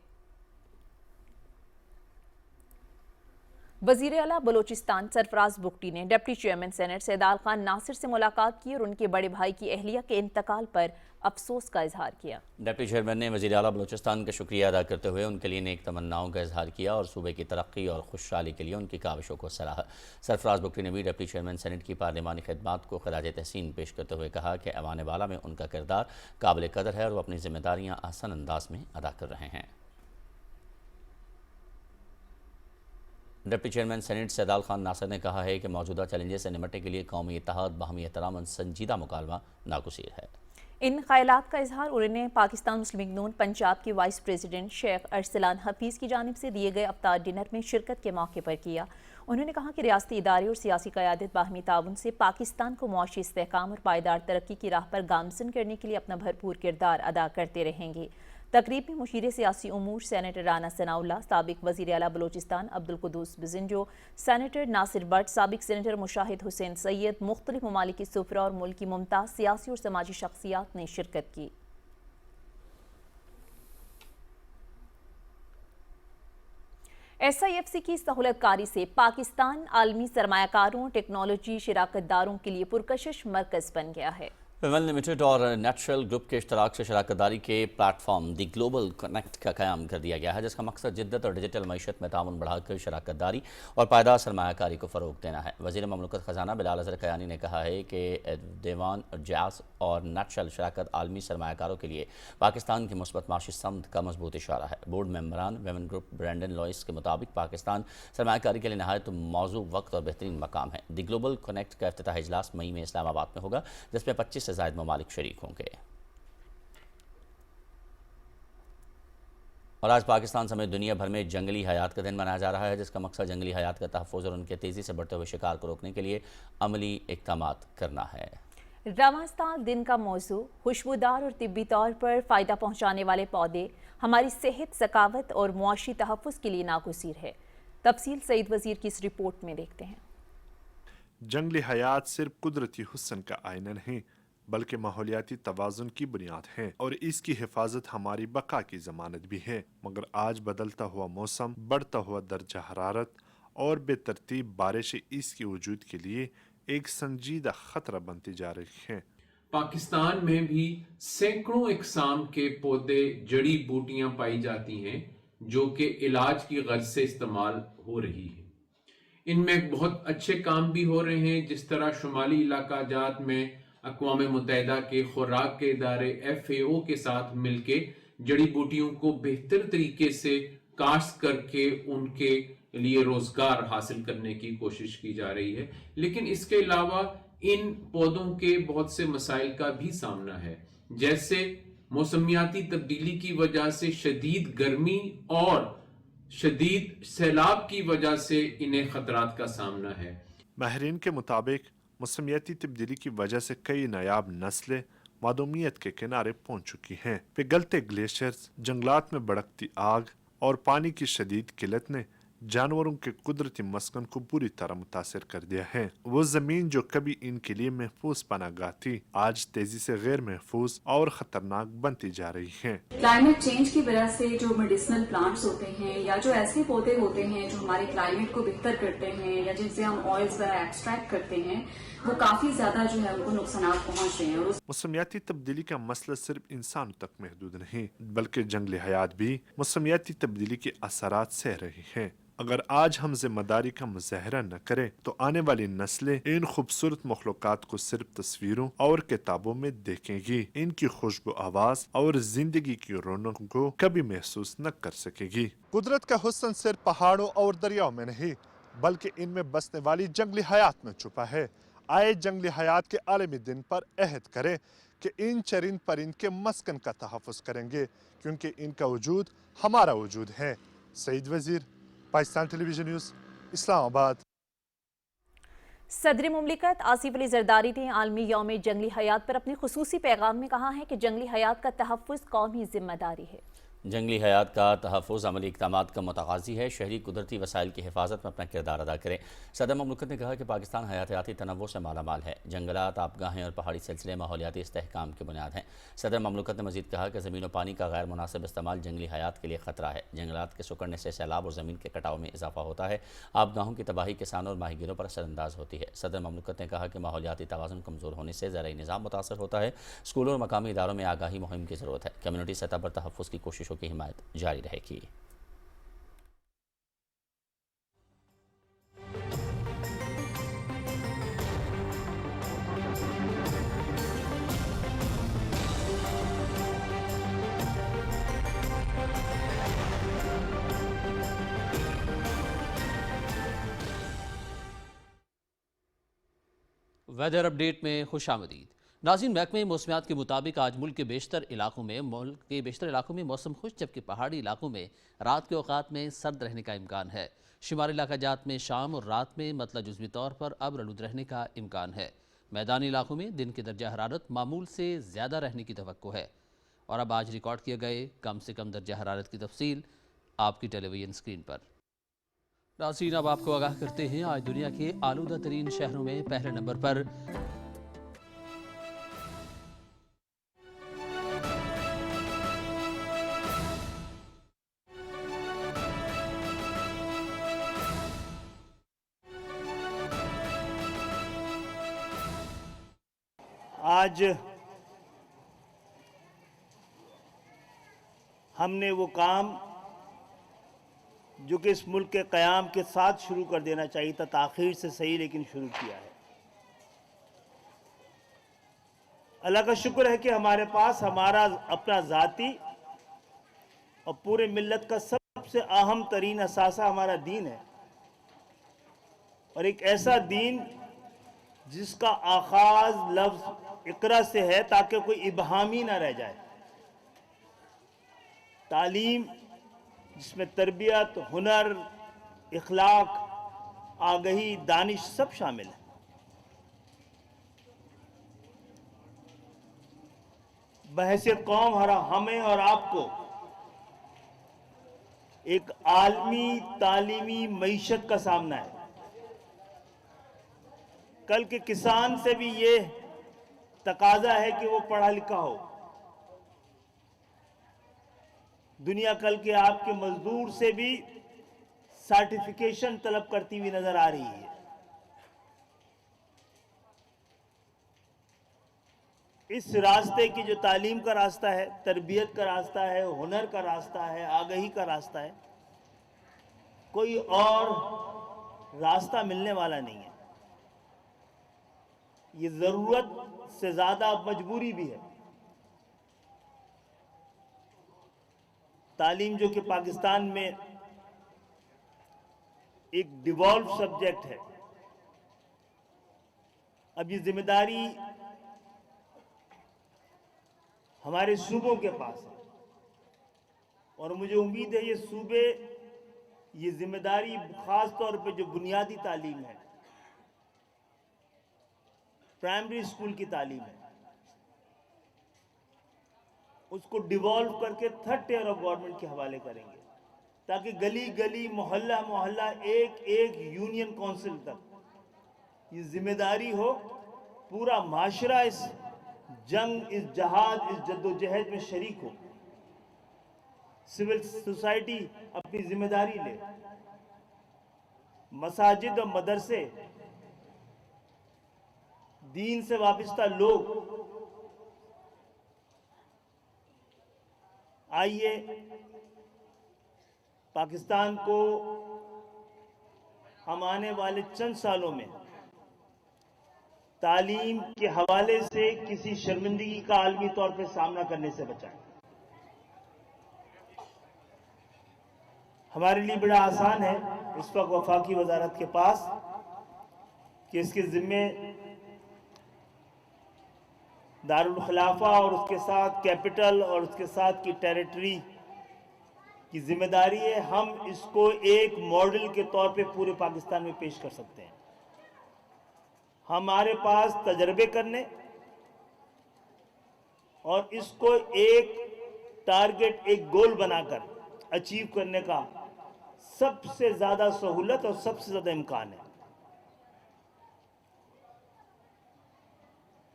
S2: वज़ीर आला बलोचिस्तान सरफराज बुगटी ने deputy chairman senate Saidal Khan Nasir से मुलाकात की और उनके बड़े भाई की अहलिया के इंतकाल पर अफसोस का इजहार किया।
S1: डिप्टी चेयरमैन ने वज़ीर आला बलोचिस्तान का शुक्रिया अदा करते हुए उनके लिए नेक तमन्नाओं का इजहार किया और सूबे की तरक्की और खुशहाली के लिए उनकी काविशों को सराहा। सरफराज बुगटी ने भी डिप्टी चेयरमैन सेनेट की पार्लिमानी खिदमात को खराज तहसीन पेश करते हुए कहा कि ऐवान वाला में उनका किरदार काबिल कदर है और वो अपनी जिम्मेदारियाँ आसान अंदाज में अदा कर रहे हैं। Deputy chairman senate Saidal Khan Nasir ने कहा है कि मौजूदा चैलेंजेस से निपटने के लिए कौमी इत्तेहाद, बाहमी एहतराम और संजीदा मुकालमा नागुज़ीर है।
S2: इन ख्यालात का इजहार उन्होंने पाकिस्तान मुस्लिम लीग नून पंजाब के vice president Sheikh Arsalan Hafeez की जानिब से दिए गए अफ्तार डिनर में शिरकत के मौके पर किया। उन्होंने कहा कि रियासती इदारे और सियासी क़यादत बाहमी ताउन से पाकिस्तान को मुआशी इस्तेहकाम और पायदार तरक्की की राह पर गामज़न करने के लिए अपना भरपूर किरदार अदा करते रहेंगे। तकरीब में मुशीर सियासी उमूर सेनेटर राना सनाउल्लाह, साबिक वज़ीर आला बलोचिस्तान अब्दुल कुद्दूस बिज़िंजो, सेनेटर नासिर बट, साबिक सेनेटर मुशाहिद हुसैन सैयद, मुख्तलिफ ममालिक की सुफरा और मुल्क की मुमताज़ सियासी और समाजी शख्सियात ने शिरकत की। SIFC की सहूलतकारी से पाकिस्तान आलमी सरमायाकारों, टेक्नोलॉजी शराकतदारों के लिए पुरकशिश मरकज़ बन गया है।
S1: विमल लिमिटेड और नेचुरल ग्रुप के इश्तराक से शराकतदारी के प्लेटफॉर्म दी ग्लोबल कनेक्ट का क़याम कर दिया गया है, जिसका मकसद जिद्दत और डिजिटल मईशत में ताउन बढ़ाकर शराकतदारी और पायदार सरमायाकारी को फ़रोग़ देना है। वज़ीर ममलकत ख़जाना बिलाल अज़हर कयानी ने कहा है कि देवान जास और नेचुरल शराकत आलमी सरमायाकारों के लिए पाकिस्तान की मुस्बत माशी समत का मजबूत इशारा है। बोर्ड मेम्बरान वेमन ग्रुप ब्रैंडन लॉइस के मुताबिक पाकिस्तान सरमायाकारी के लिए नहायत मौजू वक्त और बेहतरीन मकाम है। दी ग्लोबल कनेक्ट का इफ्तिताह इजलास मई में इस्लामाबाद में होगा, जिसमें 25 से ज़ायद ममालिक शरीक होंगे। और आज पाकिस्तान समेत दुनिया भर में जंगली हयात का दिन मनाया जा रहा है, जिसका मकसद जंगली हयात का तहफ़्फ़ुज़ और उनके तेज़ी से बढ़ते हुए शिकार को रोकने के लिए अमली इक़दामात करना है।
S2: रवां साल दिन का मौजू खुशबूदार और तिब्बी तौर पर फ़ायदा पहुँचाने वाले पौधे हमारी सेहत, सकावत और मुआशी तहफ़्फ़ुज़ के लिए नागुज़ीर है। तफसील सईद वज़ीर की इस रिपोर्ट में देखते हैं।
S17: जंगली हयात सिर्फ कुदरती हुस्न का आईना नहीं बल्कि माहौलियाती तवाज़ुन की बुनियाद है और इसकी हिफाजत हमारी बका की ज़मानत भी है। मगर आज बदलता हुआ मौसम, बढ़ता हुआ दर्जा हरारत और बेतरतीब बारिशें इसके वजूद के लिए एक संजीदा खतरा बनती जा रही हैं।
S18: पाकिस्तान में भी सैकड़ों इकसाम के पौधे, जड़ी बूटियां पाई जाती हैं जो कि इलाज की गर्ज से इस्तेमाल हो रही है। इनमें बहुत अच्छे काम भी हो रहे हैं, जिस तरह शुमाली इलाका जात में अक़वाम मुत्तहिदा के खुराक के इदारे FAO के साथ मिलके जड़ी बूटियों को बेहतर तरीके से काश्त करके उनके लिए रोजगार हासिल करने की कोशिश की जा रही है। लेकिन इसके अलावा इन पौधों के बहुत से मसाइल का भी सामना है, जैसे मौसमियाती तब्दीली की वजह से शदीद गर्मी और शदीद सैलाब की वजह से इन्हें खतरात का सामना है।
S17: माहिरीन के मुताबिक मौसमियाती तब्दीली की वजह से कई नायाब नस्लें मादूमियत के किनारे पहुंच चुकी हैं। पिघलते ग्लेशियर्स, जंगलात में भड़कती आग और पानी की शदीद किल्लत ने जानवरों के कुदरती मस्कन को पूरी तरह मुतासिर कर दिया है। वो जमीन जो कभी इनके लिए महफूज पनागाह थी, आज तेजी से गैर महफूज और खतरनाक बनती जा रही है।
S19: क्लाइमेट चेंज की वजह से जो मेडिसिनल प्लांट्स होते हैं या जो ऐसे पौधे होते हैं जो हमारे क्लाइमेट को बेहतर करते हैं या जिनसे हम ऑयल्स वगैरह एक्सट्रैक्ट करते हैं, वो काफी ज्यादा जो है उनको नुकसान पहुंच रहे हैं।
S17: मौसमियाती तब्दीली का मसला सिर्फ इंसानों तक महदूद नहीं, बल्कि जंगली हयात भी मौसमियाती तब्दीली के असरात सह रही हैं। अगर आज हम जिम्मेदारी का मुजाहरा न करें तो आने वाली नस्लें इन खूबसूरत मखलूक़ात को सिर्फ तस्वीरों और किताबों में देखेंगी। इनकी खुशबू, आवाज और जिंदगी की रौनक को कभी महसूस न कर सकेगी। कुदरत का हुस्न सिर्फ पहाड़ों और दरियाओं में नहीं, बल्कि इनमें बसने वाली जंगली हयात में छुपा है। आए जंगली हयात के आलमी दिन पर अहद करें कि इन चरिंद परिंद के मस्कन का तहफ़्फ़ुज़ करेंगे, क्योंकि इनका वजूद हमारा वजूद है। सईद वज़ीर, पाकिस्तान टेलीविजन न्यूज़, इस्लामाबाद।
S2: सदर मुमलिकत आसिफ अली जरदारी ने आलमी यौम जंगली हयात पर अपने खुसूसी पैगाम में कहा है कि जंगली हयात का तहफ़्फ़ुज़ कौमी जिम्मेदारी है।
S1: जंगली हयात का तहफ़्फ़ुज़ अमली इक़दामात का मुतग़ाज़ी है। शहरी कुदरती वसाइल की हिफाजत में अपना किरदार अदा करें। सदर ममलकत ने कहा कि पाकिस्तान हयातियाती तनव्वुर से मालामाल है। जंगलात, आबगाहें और पहाड़ी सिलसिले माहौलियाती इस्तेहकाम की बुनियाद हैं। सदर ममलकत ने मज़ीद कहा कि ज़मीन और पानी का गैर मुनासिब इस्तेमाल जंगली हयात के लिए ख़तरा है। जंगलात के सुकड़ने से सैलाब और ज़मीन के कटाव में इजाफा होता है। आबगाहों की तबाही किसानों और माहीगीरों पर असरअंदाज होती है। सदर ममलकत ने कहा कि माहौलियाती तवाज़ुन कमज़ोर होने से ज़राई निज़ाम मुतासर होता है। स्कूलों और मकामी इदारों में आगाही मुहिम की ज़रूरत है। कम्यूनिटी सतह पर तहफ़्फ़ुज़ की कोशिशों की हिमायत जारी रहेगी।
S20: वेदर अपडेट में खुशामदीद। नाज़रीन, महकमे मौसमियात के मुताबिक आज मुल्क के बेशतर इलाकों में मौसम खुश, जबकि पहाड़ी इलाकों में रात के औकात में सर्द रहने का इम्कान है। शुमारी इलाकाजात में शाम और रात में मतलब जुज़वी तौर पर अब्र-आलूद रहने का इम्कान है। मैदानी इलाकों में दिन की दर्जा हरारत मामूल से ज़्यादा रहने की तवक्को है। और अब आज रिकॉर्ड किए गए कम से कम दर्जा हरारत की तफसील आपकी टेलीविजन स्क्रीन पर। नाज़रीन, अब आपको आगाह करते हैं आज दुनिया के आलूदा तरीन शहरों में पहले नंबर पर
S21: आज हमने वो काम जो कि इस मुल्क के क़याम के साथ शुरू कर देना चाहिए था, ताख़ीर से सही लेकिन शुरू किया है। अल्लाह का शुक्र है कि हमारे पास हमारा अपना ज़ाती और पूरे मिल्लत का सबसे अहम तरीन असासा हमारा दीन है, और एक ऐसा दीन जिसका आगाज़ लफ्ज़ इक़रा से है ताकि कोई इबहामी ना रह जाए। तालीम जिसमें तरबियत, हुनर, इखलाक, आगही, दानिश सब शामिल है। बहैसियत कौम हमें और आपको एक आलमी तालीमी मईशत का सामना है। कल के किसान से भी ये तकाजा है कि वो पढ़ा लिखा हो। दुनिया कल के आपके मजदूर से भी सर्टिफिकेशन तलब करती हुई नजर आ रही है। इस रास्ते की जो तालीम का रास्ता है, तरबियत का रास्ता है, हुनर का रास्ता है, आगही का रास्ता है, कोई और रास्ता मिलने वाला नहीं है। ये जरूरत से ज्यादा मजबूरी भी है। तालीम जो कि पाकिस्तान में एक डिवॉल्व सब्जेक्ट है, अब ये जिम्मेदारी हमारे सूबों के पास है, और मुझे उम्मीद है ये सूबे ये जिम्मेदारी खास तौर पे जो बुनियादी तालीम है, प्राइमरी स्कूल की तालीम है, उसको डिवॉल्व करके थर्ड टियर ऑफ गवर्नमेंट के हवाले करेंगे, ताकि गली गली, मोहल्ला मोहल्ला, एक एक यूनियन काउंसिल तक ये जिम्मेदारी हो। पूरा माशरा इस जंग, इस जहाद, इस जद्दोजहद में शरीक हो। सिविल सोसाइटी अपनी जिम्मेदारी ले। मसाजिद और मदरसे, दीन से वाबस्ता लोग आइए पाकिस्तान को हम आने वाले चंद सालों में तालीम के हवाले से किसी शर्मिंदगी का आलमी तौर पर सामना करने से बचाएं। हमारे लिए बड़ा आसान है इस वक्त वफाकी वजारत के पास कि इसके जिम्मे दारुल खिलाफा और उसके साथ कैपिटल और उसके साथ की टेरिटरी की जिम्मेदारी है। हम इसको एक मॉडल के तौर पे पूरे पाकिस्तान में पेश कर सकते हैं। हमारे पास तजर्बे करने और इसको एक टारगेट, एक गोल बनाकर अचीव करने का सबसे ज़्यादा सहूलत और सबसे ज़्यादा इम्कान है।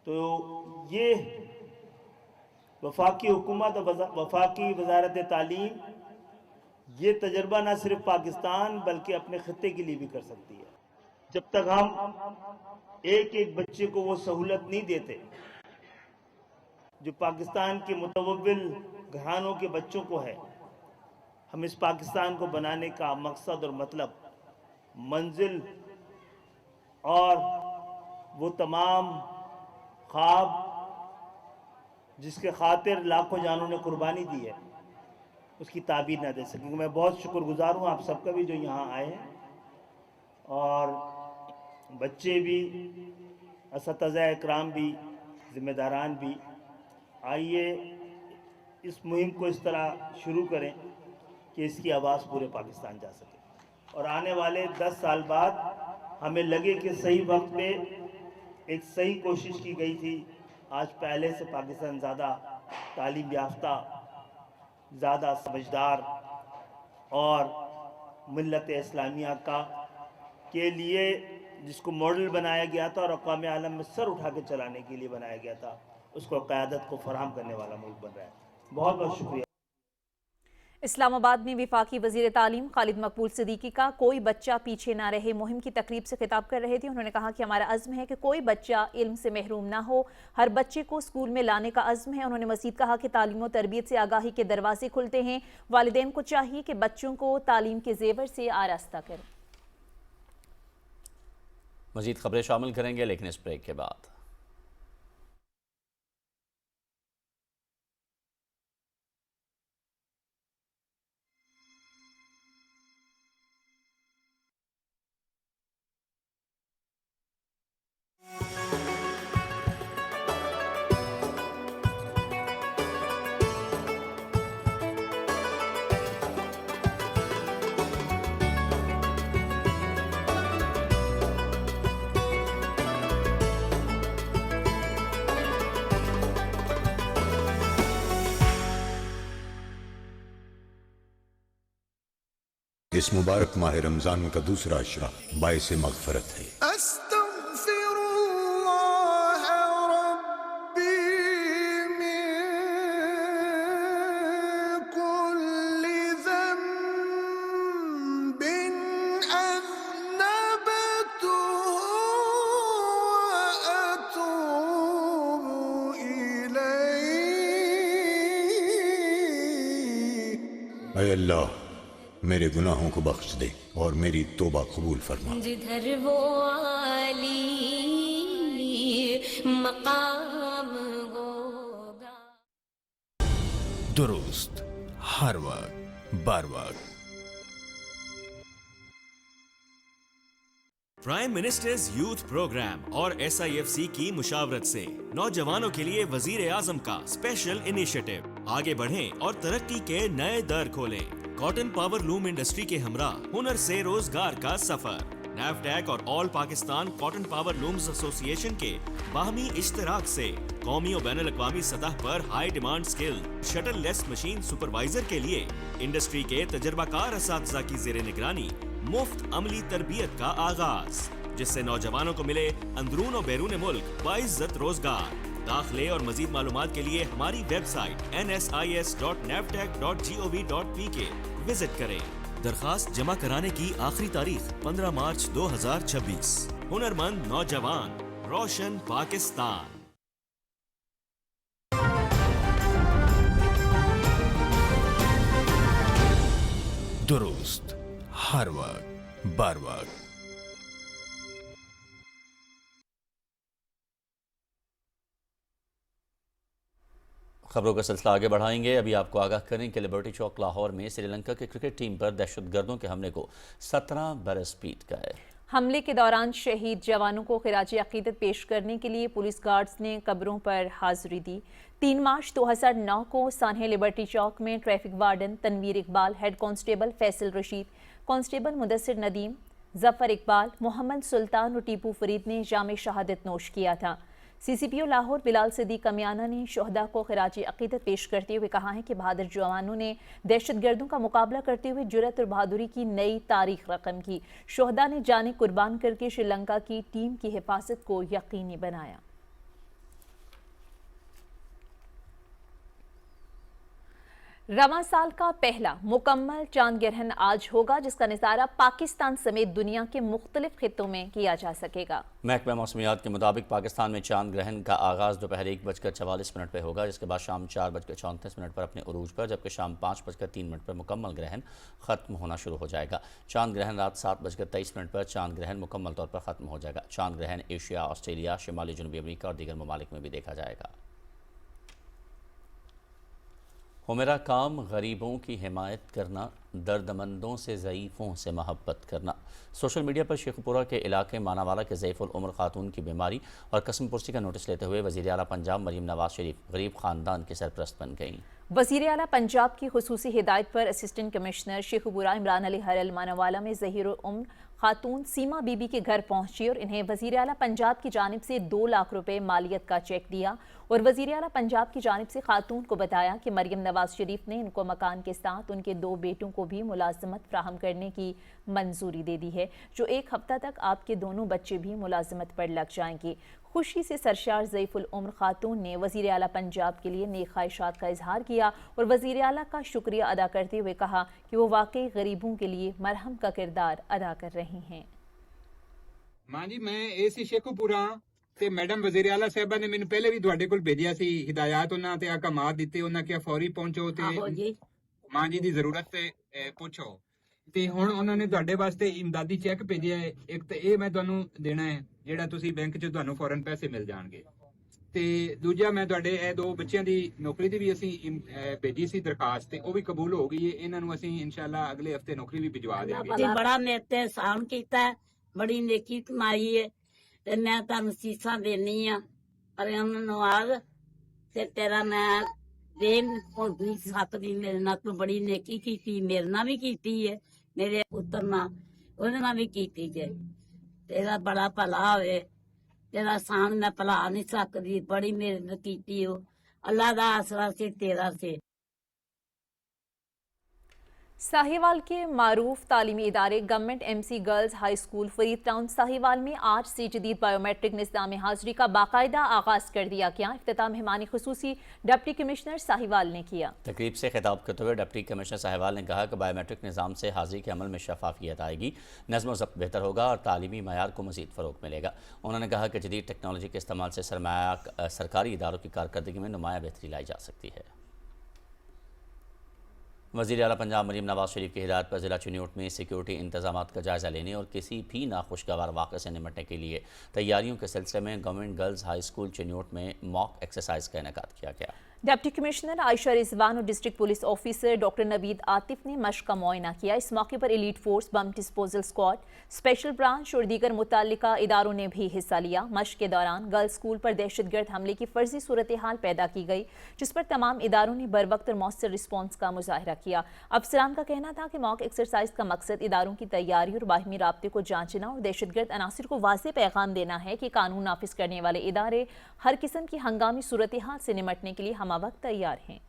S21: तो ये वफाकी हुकूमत और वफाकी वजारत तालीम ये तजर्बा ना सिर्फ पाकिस्तान बल्कि अपने खत्ते के लिए भी कर सकती है। जब तक हम एक एक बच्चे को वो सहूलत नहीं देते जो पाकिस्तान के मुतवव्विल घरानों के बच्चों को है, हम इस पाकिस्तान को बनाने का मकसद और मतलब, मंजिल और वो तमाम ख्वाब जिसके खातिर लाखों जानों ने कुर्बानी दी है, उसकी ताबीर ना दे सकेंगे। मैं बहुत शुक्रगुजार हूँ आप सबका भी जो यहाँ आए हैं, और बच्चे भी, असतिज़ा इकराम भी, ज़िम्मेदारान भी। आइए इस मुहिम को इस तरह शुरू करें कि इसकी आवाज़ पूरे पाकिस्तान जा सके, और आने वाले 10 साल बाद हमें लगे कि सही वक्त पे एक सही कोशिश की गई थी। आज पहले से पाकिस्तान ज़्यादा तालीम याफ्ता, ज़्यादा समझदार और मिल्लत इस्लामिया का के लिए जिसको मॉडल बनाया गया था और अक़वाम आलम में सर उठा के चलाने के लिए बनाया गया था, उसको क़यादत को फराहम करने वाला मुल्क बन रहा है। बहुत बहुत शुक्रिया।
S2: इस्लामाबाद में वफाकी वज़ीर तालीम खालिद मकबूल सिद्दीकी का कोई बच्चा पीछे ना रहे मुहिम की तकरीब से खिताब कर रहे थे। उन्होंने कहा कि हमारा अज़्म है कि कोई बच्चा इल्म से महरूम ना हो, हर बच्चे को स्कूल में लाने का अज़्म है। उन्होंने मज़ीद कहा कि तालीम और तरबियत से आगाही के दरवाजे खुलते हैं, वालिदैन को चाहिए कि बच्चों को तालीम के ज़ेवर से आरास्ता करें।
S1: मज़ीद खबरें शामिल करेंगे लेकिन इस ब्रेक के बाद।
S3: इस मुबारक माह रमजान का दूसरा अशरा बाइस मग़फ़रत है। ऐ अल्लाह मेरे गुनाहों को बख्श दे और मेरी तौबा कबूल फरमा।
S22: जिधर वो आली मकाम होगा।
S23: दुरुस्त हर वक्त बार वक्त।
S24: प्राइम मिनिस्टर्स यूथ प्रोग्राम और SIFC की मुशावरत से नौजवानों के लिए वजीर आजम का स्पेशल इनिशिएटिव। आगे बढ़ें और तरक्की के नए दर खोलें। कॉटन पावर लूम इंडस्ट्री के हमरा हुनर से रोजगार का सफर। NAFTAC और all Pakistan cotton power looms association के बाहमी इश्तराक से कौमी और बैनुल अक़वामी सतह पर high demand skill shuttle less machine supervisor के लिए इंडस्ट्री के तजर्बाकार असातिज़ा की ज़ेरे निगरानी मुफ्त अमली तरबियत का आगाज, जिससे नौजवानों को मिले अंदरून और बैरून मुल्क बाइज्जत रोजगार। दाखिले और मजीद मालूमात के लिए हमारी वेबसाइट nsis.naftac.gov.pk विजिट करें। दरखास्त जमा कराने की आखिरी तारीख 15 मार्च 2026। हुनरमंद नौजवान, रोशन पाकिस्तान।
S23: दुरुस्त हर वक्त बार वक्त।
S1: खबरों का सिलसिला आगे बढ़ाएंगे। अभी आपको आगाह करें कि लिबर्टी चौक लाहौर में श्रीलंका के क्रिकेट टीम पर दहशतगर्दों के हमले को 17 बरस बीत गए।
S2: हमले के दौरान शहीद जवानों को खिराज अकीदत पेश करने के लिए पुलिस गार्ड्स ने कब्रों पर हाजिरी दी। 3 मार्च 2009 को सान्हे लिबर्टी चौक में traffic warden Tanveer Iqbal, head constable Faisal Rasheed, constable Mudassir Nadeem, Zafar Iqbal, Mohammad Sultan और टीपू फरीद ने जाम शहादत नोश किया था। CCPO लाहौर बिलाल सिद्दीक कमियाना ने शोहदा को खिराजी अकीदत पेश करते हुए कहा है कि बहादुर जवानों ने दहशतगर्दों का मुकाबला करते हुए जुर्रत और बहादुरी की नई तारीख रकम की। शोहदा ने जाने कुर्बान करके श्रीलंका की टीम की हिफाजत को यकीनी बनाया। रवां साल का पहला मुकम्मल चांद ग्रहण आज होगा, जिसका नज़ारा पाकिस्तान समेत दुनिया के मुख्तलिफ खित्तों में किया जा सकेगा।
S1: महकमा मौसमियात के मुताबिक पाकिस्तान में चांद ग्रहण का आगाज़ दोपहर 1:44 पर होगा, जिसके बाद शाम 4:34 पर अपने उरूज पर, जबकि शाम 5:03 पर मुकम्मल ग्रहण ख़त्म होना शुरू हो जाएगा। चांद ग्रहण रात 7:23 पर चांद ग्रहण मुकम्मल तौर पर ख़त्म हो जाएगा। चांद ग्रहण एशिया, ऑस्ट्रेलिया, शिमाली जनूबी अमेरिका और दीगर ममालिक में भी देखा जाएगा। हो मेरा काम गरीबों की हिमायत करना, दर्दमंदों से ज़ईफ़ों से मोहब्बत करना। सोशल मीडिया पर शेखुपुरा के इलाके मानावाला के ज़ईफ़ुल उम्र खातून की बीमारी और कसम पुरसी का नोटिस लेते हुए वज़ीर आला पंजाब मरीम नवाज शरीफ गरीब ख़ानदान की सरपरस्त बन गईं।
S2: वज़ीर आला पंजाब की खुसूसी हिदायत पर असिस्टेंट कमिश्नर शेखुपुरा इमरान अली हरल मानावाला में ज़हीरुल उम्र खातून सीमा बीबी के घर पहुंची और इन्हें वज़ीर आला पंजाब की जानिब से 2 लाख रुपए मालियत का चेक दिया और वज़ीर आला पंजाब की जानिब से खातून को बताया कि मरीम नवाज शरीफ ने इनको मकान के साथ उनके 2 बेटों को भी मुलाजमत फ्राहम करने की मंजूरी दे दी है, जो 1 हफ्ता तक आपके दोनों बच्चे भी मुलाजमत पर लग जाएंगे। खुशी से सरशार ज़ईफ़ुल उम्र खातून ने वज़ीर आला पंजाब के लिए नेक ख्वाहिशात का इजहार किया और वज़ीर आला का शुक्रिया अदा करते हुए कहा कि वो वाकई गरीबों के लिए मरहम का किरदार अदा कर रही हैं।
S5: मां जी, मैं AC शेखुपुरा ਤੇ ਮੈਡਮ ਵਜ਼ੀਰ ਆਲਾ ਸਾਹਿਬਾ ਨੇ ਮੈਨੂੰ ਪਹਿਲੇ ਵੀ ਤੁਹਾਡੇ ਕੋਲ ਭੇਜਿਆ ਸੀ ਹਿਦਾਇਤ, ਉਹਨਾਂ ਤੇ ਅਹਿਕਾਮਾਤ ਦਿੱਤੇ, ਉਹਨਾਂ ਕਿਹਾ ਫੌਰੀ ਪਹੁੰਚੋ ਤੇ ਮਾਂ ਜੀ ਦੀ ਜ਼ਰੂਰਤ ਤੇ ਪੁੱਛੋ, ਤੇ ਹੁਣ ਉਹਨਾਂ ਨੇ ਤੁਹਾਡੇ ਵਾਸਤੇ ਇਮਦਾਦੀ ਚੈੱਕ ਭੇਜਿਆ ਹੈ। ਇੱਕ ਤੇ ਇਹ ਮੈਂ ਤੁਹਾਨੂੰ ਦੇਣਾ ਹੈ ਜਿਹੜਾ ਤੁਸੀਂ ਬੈਂਕ 'ਚ ਤੁਹਾਨੂੰ ਫੌਰਨ ਪੈਸੇ ਮਿਲ ਜਾਣਗੇ, ਤੇ ਦੂਜਾ ਮੈਂ ਤੁਹਾਡੇ ਇਹ 2 ਬੱਚਿਆਂ ਦੀ ਨੌਕਰੀ ਦੀ ਵੀ ਅਸੀਂ ਭੇਜੀ ਸੀ ਦਰਖਾਸਤ, ਤੇ ਉਹ ਵੀ ਕਬੂਲ ਹੋ ਗਈ ਹੈ। ਇਹਨਾਂ ਨੂੰ ਅਸੀਂ ਇਨਸ਼ਾਅੱਲਾ ਅਗਲੇ ਹਫਤੇ ਨੌਕਰੀ ਵੀ ਭਿਜਵਾ ਦੇਵਾਂਗੇ।
S6: ਬੜਾ ਮੇਰੇ ਤੇ ਆਸਾਨ ਕੀਤਾ, ਬੜੀ ਨੇਕੀ ਕਮਾਈ ਹੈ ਤੇ ਮੈਂ ਤੁਹਾਨੂੰ ਸੀਸਾਂ ਦੇਣੀ ਆ ਪਰ ਉਹਨਾਂ ਨਵਾਜ਼ ਤੇ ਤੇਰਾ ਮੈਂ ਦੇਣ ਕੋਈ ਵੀ ਸਕਦੀ। ਮੇਰੇ ਨਾਲ ਤੂੰ ਬੜੀ ਨੇਕੀ ਕੀਤੀ, ਮੇਰੇ ਨਾਲ ਵੀ ਕੀਤੀ ਹੈ, ਮੇਰੇ ਪੁੱਤਰ ਨਾਲ ਉਹਦੇ ਨਾਲ ਵੀ ਕੀਤੀ ਜੇ। ਤੇਰਾ ਬੜਾ ਭਲਾ ਹੋਵੇ, ਤੇਰਾ ਸਾਨ ਮੈਂ ਭੁਲਾ ਨਹੀਂ ਸਕਦੀ, ਬੜੀ ਮਿਹਨਤ ਕੀਤੀ ਉਹ। ਅੱਲਾ ਦਾ ਆਸਰਾ ਸੀ ਤੇਰਾ ਸੀ।
S2: साहिवाल के मारूफ तालीमी इदारे government MC girls high school Farid town Sahiwal में आज से जदीद बायोमेट्रिक निज़ाम हाज़िरी का बाकायदा आगाज़ कर दिया गया। इफ्तिताह मेहमानी खुसूसी डिप्टी कमिश्नर साहिवाल ने किया। तकरीब से खिताब करते हुए डिप्टी कमिश्नर साहिवाल ने कहा कि बायोमेट्रिक निज़ाम से हाज़िरी के अमल में शफाफियत आएगी, नज़्म व ज़ब्त बेहतर होगा और तालीमी मयार को मज़ीद फ़रोग़ मिलेगा। उन्होंने कहा कि जदीद टेक्नोलॉजी के इस्तेमाल से सरकारी इदारों की कारकर्दगी में नुमाया बेहतरी लाई जा सकती है। वज़ीर आला पंजाब मरीम नवाज शरीफ की हिदायत पर ज़िला चिन्योट में सिक्योरिटी इंतजामात का जायज़ा लेने और किसी भी नाखुशगवार वाक़े से निपटने के लिए तैयारियों के सिलसिले में government girls high school Chiniot में मॉक एक्सरसाइज का इनेकाद किया गया। डिप्टी कमिश्नर आयशा रिजवान और district police officer doctor Naveed Atif ने मश्क का मुआयना किया। इस मौके पर elite force, bomb disposal squad, special branch और दीगर मुतल्लिका इदारों ने भी हिस्सा लिया। मश्क के दौरान गर्ल्स स्कूल पर दहशतगर्द हमले की फर्जी सूरत हाल पैदा की गई, जिस पर तमाम इदारों ने बर वक्त और मौसर रिस्पॉन्स का मुजाहरा किया। अफसरान का कहना था कि मॉक एक्सरसाइज का मकसद इदारों की तैयारी और बाहिमी राब्ते को जांचना और दहशतगर्द अनासिर को वाज़ेह पैगाम देना है कि कानून नाफिज करने वाले इदारे हर किस्म की हंगामी सूरत हाल से निमटने के लिए हमावक्त तैयार हैं।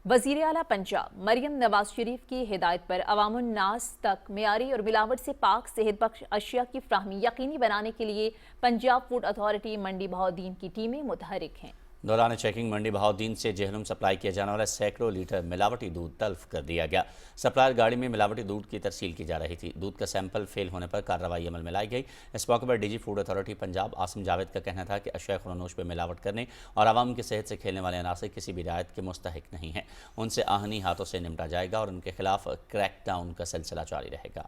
S2: वज़ीर आला पंजाब मरीम नवाज शरीफ की हिदायत पर अवामुन नास तक मियारी और मिलावट से पाक सेहत बख्श अशिया की फ्राहमी यकीनी बनाने के लिए पंजाब फूड अथॉरिटी मंडी बहाउद्दीन की टीमें मुतहरिक हैं। दौरान चेकिंग मंडी बहाउद्दीन से जहनुम सप्लाई किया जाने वाला सैकड़ों लीटर मिलावटी दूध तल्फ कर दिया गया। सप्लायर गाड़ी में मिलावटी दूध की तरसील की जा रही थी। दूध का सैंपल फेल होने पर कार्रवाई अमल में लाई गई। इस मौके पर DG food authority Punjab Asim Javed का कहना था कि अशिया खुरानोश में मिलावट करने और आवाम की सेहत से खेलने वाले अनासर किसी भी रियायत के मुस्तहिक नहीं हैं। उनसे आहनी हाथों से निपटा जाएगा और उनके खिलाफ क्रैकडाउन का सिलसिला जारी रहेगा।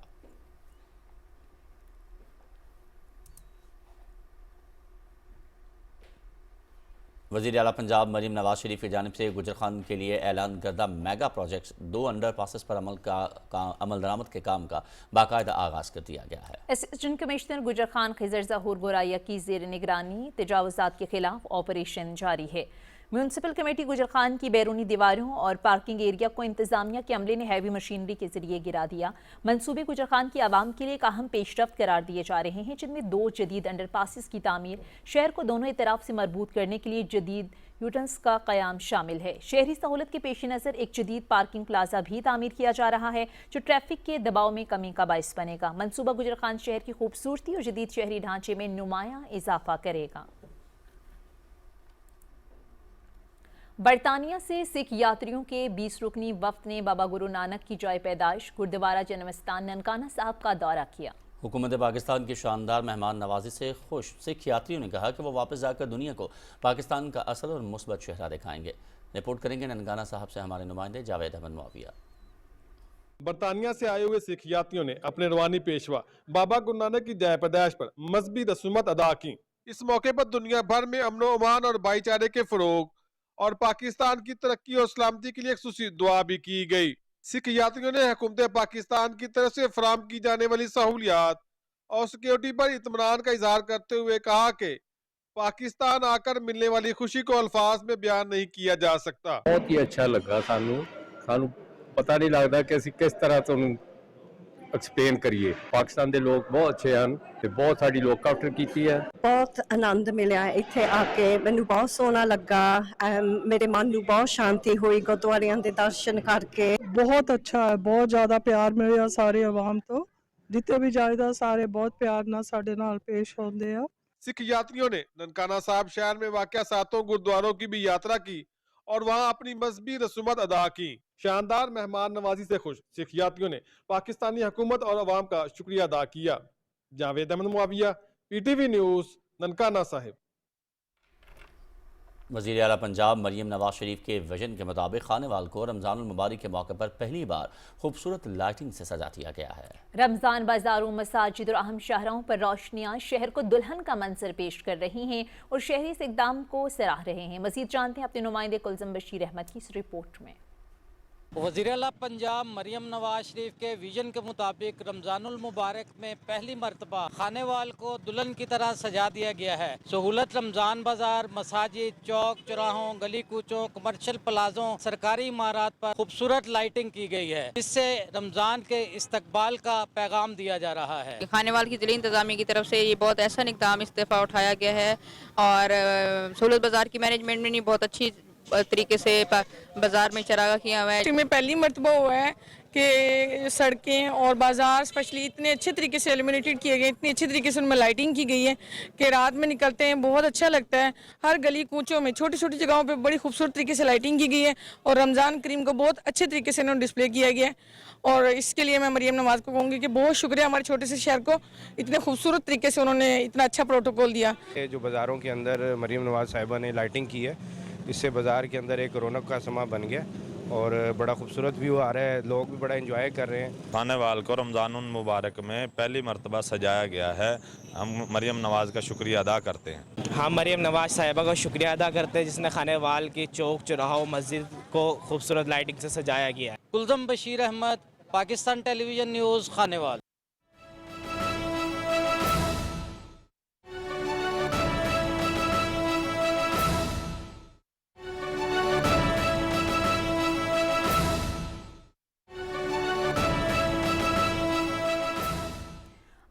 S2: वज़ीर आला पंजाब मरीम नवाज शरीफ की जानिब से गुजर खान के लिए ऐलान करदा मेगा प्रोजेक्ट्स 2 अंडर पासेस पर अमल दरामद के काम का बाकायदा आगाज़ कर दिया गया है। असिस्टेंट कमिश्नर गुजर खान खिजर ज़हूर गोराया की ज़ेर निगरानी तजावुज़ात के खिलाफ ऑपरेशन जारी है। म्यूनसिपल कमेटी गुजरखान की बैरूनी दीवारों और पार्किंग एरिया को इंतजामिया के अमले ने हैवी मशीनरी के जरिए गिरा दिया। मंसूबे गुजरखान की आवाम के लिए एक अहम पेशरफ्त करार दिए जा रहे हैं, जिनमें 2 जदीद अंडरपासेस की तामीर, शहर को दोनों तरफ से मरबूत करने के लिए जदीद यूटर्न्स का क़याम शामिल है। शहरी सहूलत के पेश नज़र एक जदीद पार्किंग प्लाजा भी तामीर किया जा रहा है, जो ट्रैफिक के दबाव में कमी का बायस बनेगा। मंसूबा गुजरखान शहर की खूबसूरती और जदीद शहरी ढांचे में नुमायां इजाफा करेगा। बरतानिया से सिख यात्रियों के 20 रुकनी वफ्द ने बाबा गुरु नानक की जाए पैदाइश गुरुद्वारा जन्मस्थान ननकाना साहब का दौरा किया।
S1: हुकूमत पाकिस्तान की शानदार मेहमान नवाजी से खुश सिख यात्रियों ने कहा कि वो वापस जाकर दुनिया को पाकिस्तान का असल और मुस्बत चेहरा दिखाएंगे। रिपोर्ट करेंगे ननकाना साहब से हमारे नुमाइंदे जावेद अहमद मुआविया।
S7: बरतानिया से आए हुए सिख यात्रियों ने अपने रवानी पेशवा बाबा गुरु नानक की जाए पैदाइश पर मजहबी रसूमात अदा की। इस मौके पर दुनिया भर में अमन अमान और भाईचारे के फरोग और पाकिस्तान की तरक्की और सलामती के लिए खुसूसी दुआ भी की गई। सिख यात्रियों ने हुकूमत पाकिस्तान की तरफ से फराहम की जाने वाली सहूलियात और सिक्योरिटी पर इत्मीनान का इजहार करते हुए कहा कि पाकिस्तान आकर मिलने वाली खुशी को अल्फाज में बयान नहीं किया जा सकता।
S8: बहुत ही अच्छा लगा सानू पता नहीं लगता कि ਅਸੀਂ किस तरह ਤੁਹਾਨੂੰ एक्सप्लेन करिए। पाकिस्तान के लोग बहुत अच्छे हैं ਤੇ बहुत साड़ी लोक आफ्टर की है।
S9: बहुत आनंद मिला ਇੱਥੇ ਆ ਕੇ, ਮੈਨੂੰ ਬਹੁਤ ਸੋਹਣਾ ਲੱਗਾ। ਮੇਰੇ ਮਨ ਨੂੰ ਬਹੁਤ ਸ਼ਾਂਤੀ ਹੋਈ ਗੁਰਦੁਆਰਿਆਂ ਦੇ ਦਰਸ਼ਨ ਕਰਕੇ।
S11: बहुत अच्छा है, बहुत ज़्यादा प्यार मिला सारी आवाम तो, जितने भी जायदा सारे बहुत प्यार नाल साडे नाल पेश होंदे आ।
S7: सिख यात्रियों ने ननकाना साहब शहर में वाक़या 7 गुरुद्वारों की भी यात्रा की और वहां अपनी मजहबी रसूमात अदा की। शानदार मेहमान नवाजी से खुश सिख यात्रियों ने पाकिस्तानी हुकूमत और अवाम का शुक्रिया अदा किया। Javed Ahmed Muawiya, PTV news, Nankana Sahib.
S1: वज़ीर आला पंजाब मरियम नवाज शरीफ के विजन के मुताबिक खानेवाल को रमज़ानुल मुबारक के मौके पर पहली बार खूबसूरत लाइटिंग से सजा दिया गया है। रमज़ान बाजारों, मसाजिद और अहम शाहराहों पर रोशनियां शहर को दुल्हन का मंजर पेश कर रही हैं और शहरी इस इक़दाम को सराह रहे हैं। मज़ीद जानते हैं अपने नुमाइंदे कुलज़म बशीर अहमद की इस रिपोर्ट में।
S25: वज़ीर आला पंजाब मरियम नवाज शरीफ के विजन के मुताबिक रमज़ानुल मुबारक में पहली मरतबा खानेवाल को दुल्हन की तरह सजा दिया गया है। सहूलत रमज़ान बाजार, मसाजिद, चौक चौराहों, गली कूचों, कमर्शियल प्लाजों, सरकारी इमारत पर खूबसूरत लाइटिंग की गई है। इससे रमज़ान के इस्तकबाल का पैगाम दिया जा रहा है।
S26: खानेवाल की ज़िले इंतज़ामिया की तरफ से ये बहुत ऐसा इक़दाम इस दफ़ा उठाया गया है और सहूलत बाजार की मैनेजमेंट ने बहुत अच्छी तरीके से बाजार में चरागा किया हुआ है।
S11: में पहली मरतबा हुआ है कि सड़कें और बाजार स्पेशली इतने अच्छे तरीके से एलिमिनेटेड किए गए, इतनी अच्छी तरीके से उनमें लाइटिंग की गई है कि रात में निकलते हैं बहुत अच्छा लगता है। हर गली कूचों में छोटी छोटी जगहों पे बड़ी खूबसूरत तरीके से लाइटिंग की गई है और रमज़ान करीम को बहुत अच्छे तरीके से इन्होंने डिस्प्ले किया गया है और इसके लिए मैं मरियम नवाज को कहूँगी कि बहुत शुक्रिया हमारे छोटे से शहर को इतने खूबसूरत तरीके से उन्होंने इतना अच्छा प्रोटोकॉल दिया।
S27: जो बाज़ारों के अंदर मरियम नवाज साहिबा ने लाइटिंग की है, इससे बाज़ार के अंदर एक रौनक का समा बन गया और बड़ा खूबसूरत व्यू आ रहा है, लोग भी बड़ा एंजॉय कर रहे हैं।
S28: खानेवाल को रमज़ानुल मुबारक में पहली मरतबा सजाया गया है। हम मरियम नवाज़ का शुक्रिया अदा करते हैं।
S29: हम मरियम नवाज साहिबा का शुक्रिया अदा करते हैं जिसने खानेवाल की चौक चौराहों मस्जिद को खूबसूरत लाइटिंग से सजाया गया है।
S25: कुलज़म बशीर अहमद, पाकिस्तान टेलीविज़न न्यूज़, खानेवाल।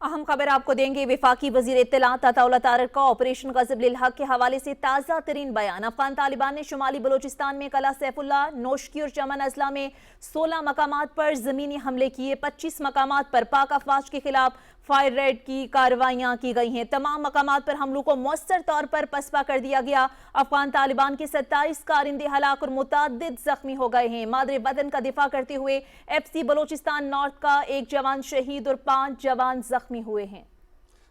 S2: अहम खबर आपको देंगे। वफाकी वजीर इत्तलात अताउल्लाह तारक का ऑपरेशन ग़ज़ब-उल हक़ के हवाले से ताज़ा तरीन बयान। अफ़गान तालिबान ने शुमाली बलोचिस्तान में कला सैफुल्लाह, नोशकी और चमन अजला में 16 मकामात पर ज़मीनी हमले किए। 25 मकामात पर पाक अफवाज के खिलाफ फायर रेड की कार्रवाइयाँ की गई हैं। तमाम मकामात पर हमलों को मौसर तौर पर पसपा कर दिया गया। अफगान तालिबान के 27 कारिंदे हलाक और मुतअद्दिद जख्मी हो गए हैं। मादरे वतन का दिफा करते हुए FC बलोचिस्तान नॉर्थ का 1 जवान शहीद और 5 जवान जख्मी हुए हैं।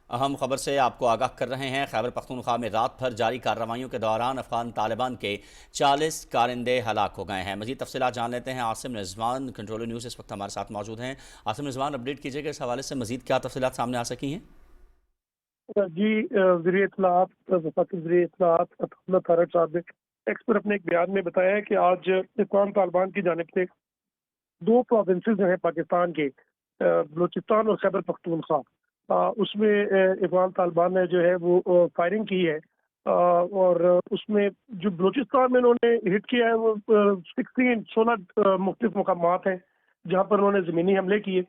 S1: अहम खबर से आपको आगाह कर रहे हैं। खैबर पख्तूनख्वा में रात भर जारी कार्रवाइयों के दौरान अफगान तालिबान के 40 कारिंदे हलाक हो गए हैं। मज़ीद तफसीलात जान लेते हैं। आसिम रिजवान कंट्रोलर न्यूज़ इस वक्त हमारे साथ मौजूद हैं। आसिम रिजवान, अपडेट कीजिएगा इस हवाले से मज़ीद क्या तफसीलात सामने आ सकी हैं?
S30: जी, वज़ीर इत्तलात अताउल्लाह तारक साहब ने एक्स पर अपने एक बयान में बताया है कि आज अफगान तालिबान की जानिब से 2 प्रोविंसेस हैं पाकिस्तान के, बलूचिस्तान और खैबर पख्तूनख्वा, उसमें अफगान तालिबान ने जो है वो फायरिंग की है اور اس میں جو بلوچستان میں انہوں نے ہٹ کیا ہے وہ 16 مختلف مقامات ہیں جہاں پر انہوں نے زمینی حملے کیے،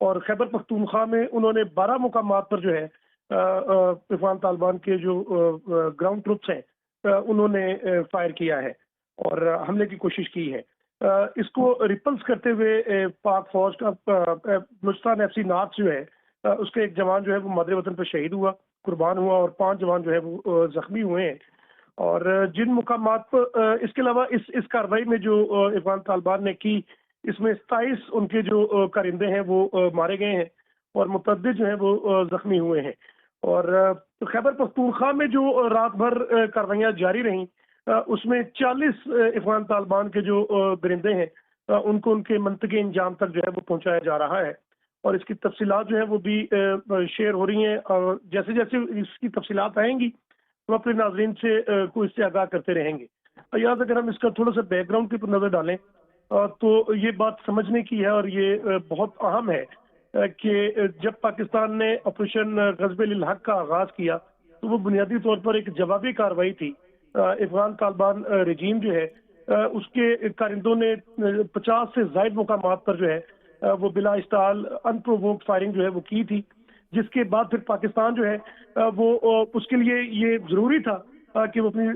S30: اور خیبر پختونخوا میں انہوں نے 12 مقامات پر جو ہے افغان طالبان کے جو گراؤنڈ ٹروپس ہیں انہوں نے فائر کیا ہے اور حملے کی کوشش کی ہے۔ اس کو ریپلس کرتے ہوئے پاک فوج کا بلوچستان ایف سی نارتھ جو ہے اس کے ایک جوان جو ہے وہ مادر وطن پہ شہید ہوا، قربان ہوا، اور 5 جوان جو ہے وہ زخمی ہوئے ہیں۔ اور جن مقامات پر اس کے علاوہ اس کارروائی میں جو افغان طالبان نے کی، اس میں 27 ان کے جو کارندے ہیں وہ مارے گئے ہیں اور متعدد جو ہیں وہ زخمی ہوئے ہیں۔ اور خیبر پختونخوا میں جو رات بھر کارروائیاں جاری رہیں اس میں 40 افغان طالبان کے جو درندے ہیں ان کو ان کے منطقی انجام تک جو ہے وہ پہنچایا جا رہا ہے، اور اس کی تفصیلات جو ہے وہ بھی شیئر ہو رہی ہیں، اور جیسے جیسے اس کی تفصیلات آئیں گی ہم اپنے ناظرین سے کو اس سے آگاہ کرتے رہیں گے۔ یاد اگر ہم اس کا تھوڑا سا بیک گراؤنڈ کی نظر ڈالیں تو یہ بات سمجھنے کی ہے، اور یہ بہت اہم ہے کہ جب پاکستان نے آپریشن غزب للحق کا آغاز کیا تو وہ بنیادی طور پر ایک جوابی کارروائی تھی۔ افغان طالبان رجیم جو ہے اس کے کارندوں نے 50 سے زائد مقامات پر جو ہے وہ بلا اشتعال ان پروووکڈ فائرنگ جو ہے وہ کی تھی، جس کے بعد پھر پاکستان جو ہے وہ اس کے لیے یہ ضروری تھا کہ وہ اپنی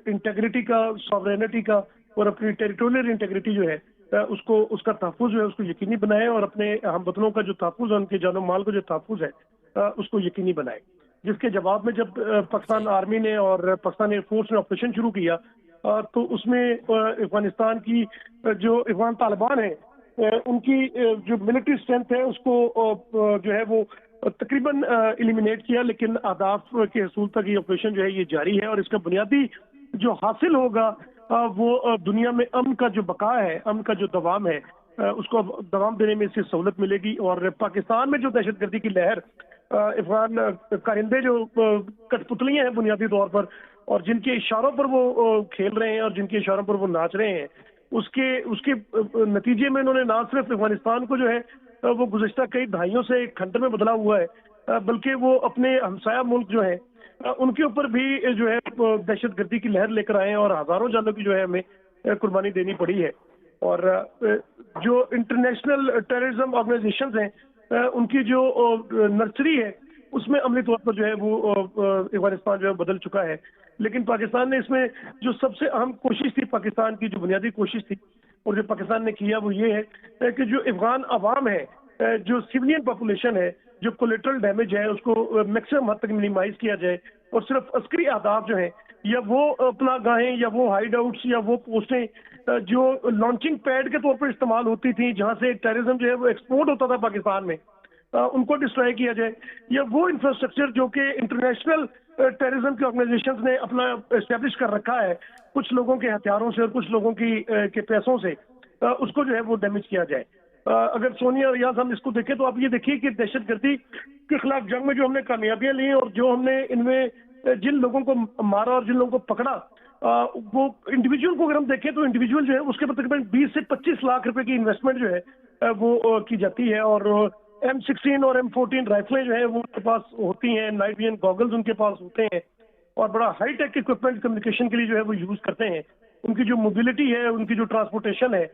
S30: انٹیگریٹی کا، ساورینٹی کا اور اپنی ٹیریٹوریل انٹیگریٹی جو ہے اس کا تحفظ جو ہے اس کو یقینی بنائے، اور اپنے ہم وطنوں کا جو تحفظ ہے، ان کے جان و مال کا جو تحفظ ہے اس کو یقینی بنائے۔ جس کے جواب میں جب پاکستان آرمی نے اور پاکستان ایئر فورس نے آپریشن شروع کیا تو اس میں افغانستان کی جو افغان طالبان ہیں ان کی جو ملٹری اسٹرینتھ ہے اس کو جو ہے وہ تقریباً ایلیمینیٹ کیا، لیکن اہداف کے حصول تک یہ آپریشن جو ہے یہ جاری ہے، اور اس کا بنیادی جو حاصل ہوگا وہ دنیا میں امن کا جو بقا ہے، امن کا جو دوام ہے، اس کو دوام دینے میں اس سے سہولت ملے گی۔ اور پاکستان میں جو دہشت گردی کی لہر افغان کارندے جو کٹ پتلیاں ہیں بنیادی طور پر، اور جن کے اشاروں پر وہ کھیل رہے ہیں اور جن کے اشاروں پر وہ ناچ رہے ہیں، اس کے نتیجے میں انہوں نے نہ صرف افغانستان کو جو ہے وہ گزشتہ کئی دہائیوں سے ایک کھنڈر میں بدلا ہوا ہے، بلکہ وہ اپنے ہمسایہ ملک جو ہیں ان کے اوپر بھی جو ہے دہشت گردی کی لہر لے کر آئے ہیں، اور ہزاروں جانوں کی جو ہے ہمیں قربانی دینی پڑی ہے۔ اور جو انٹرنیشنل ٹیررزم آرگنائزیشنز ہیں ان کی جو نرسری ہے اس میں عملی طور پر جو ہے وہ افغانستان جو ہے بدل چکا ہے، لیکن پاکستان نے اس میں جو سب سے اہم کوشش تھی، پاکستان کی جو بنیادی کوشش تھی اور جو پاکستان نے کیا وہ یہ ہے کہ جو افغان عوام ہے، جو سیولین پاپولیشن ہے، جو کولیٹرل ڈیمیج ہے اس کو میکسیمم حد تک منیمائز کیا جائے، اور صرف عسکری اہداف جو ہیں یا وہ اپنا گاہیں یا وہ ہائیڈ آؤٹس یا وہ پوسٹیں جو لانچنگ پیڈ کے طور پر استعمال ہوتی تھیں جہاں سے ٹیررزم جو ہے وہ ایکسپورٹ ہوتا تھا پاکستان میں، ان کو ڈسٹرائے کیا جائے، یا وہ انفراسٹرکچر جو کہ انٹرنیشنل ٹیررزم کے آرگنائزیشنز نے اپنا اسٹیبلش کر رکھا ہے کچھ لوگوں کے ہتھیاروں سے اور کچھ لوگوں کے پیسوں سے، اس کو جو ہے وہ ڈیمیج کیا جائے۔ اگر سونیا اور ریاض ہم اس کو دیکھیں تو آپ یہ دیکھیے کہ دہشت گردی کے خلاف جنگ میں جو ہم نے کامیابیاں لی اور جو ہم نے ان میں جن لوگوں کو مارا اور جن لوگوں کو پکڑا، وہ انڈیویجول کو اگر ہم دیکھیں تو انڈیویجول جو ہے اس کے پر تقریباً 20 سے 25 لاکھ روپے کی انویسٹمنٹ جو ہے وہ کی جاتی ہے، اور M16 اور M14 رائفلیں جو ہیں وہ ان کے پاس ہوتی ہیں، نائٹ ویژن گوگلز ان کے پاس ہوتے ہیں، اور بڑا ہائی ٹیک اکوپمنٹ کمیونیکیشن کے لیے جو ہے وہ یوز کرتے ہیں۔ ان کی جو موبلٹی ہے، ان کی جو ٹرانسپورٹیشن ہے،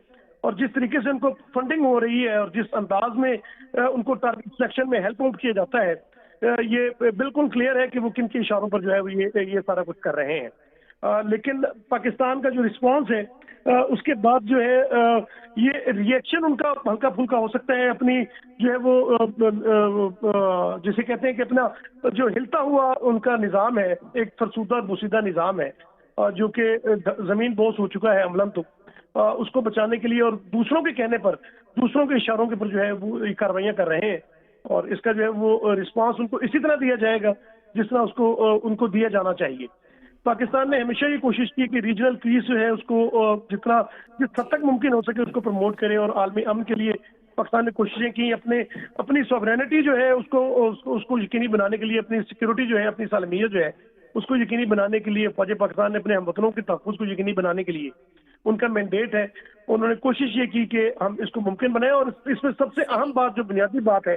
S30: اور جس طریقے سے ان کو فنڈنگ ہو رہی ہے اور جس انداز میں ان کو ٹارگٹ سلیکشن میں ہیلپ آؤٹ کیا جاتا ہے، یہ بالکل کلیئر ہے کہ وہ کن کے اشاروں پر جو ہے وہ یہ سارا کچھ کر رہے ہیں۔ لیکن پاکستان کا جو رسپانس ہے اس کے بعد جو ہے یہ ری ایکشن ان کا ہلکا پھلکا ہو سکتا ہے، اپنی جو ہے وہ جسے کہتے ہیں کہ اپنا جو ہلتا ہوا ان کا نظام ہے، ایک فرسودہ بوسیدہ نظام ہے جو کہ زمین بوس ہو چکا ہے عملاً، تو اس کو بچانے کے لیے اور دوسروں کے کہنے پر، دوسروں کے اشاروں کے پر جو ہے وہ کارروائیاں کر رہے ہیں، اور اس کا جو ہے وہ رسپانس ان کو اسی طرح دیا جائے گا جس طرح ان کو دیا جانا چاہیے۔ پاکستان نے ہمیشہ یہ کوشش کی کہ ریجنل پیس جو ہے اس کو جس حد تک ممکن ہو سکے اس کو پروموٹ کرے، اور عالمی امن کے لیے پاکستان نے کوششیں کی، اپنی سوورینٹی جو ہے اس کو یقینی بنانے کے لیے، اپنی سیکورٹی جو ہے، اپنی سالمیت جو ہے اس کو یقینی بنانے کے لیے، فوج پاکستان نے اپنے ہم وطنوں کے تحفظ کو یقینی بنانے کے لیے ان کا مینڈیٹ ہے، انہوں نے کوشش یہ کی کہ ہم اس کو ممکن بنائیں۔ اور اس میں سب سے اہم بات جو بنیادی بات ہے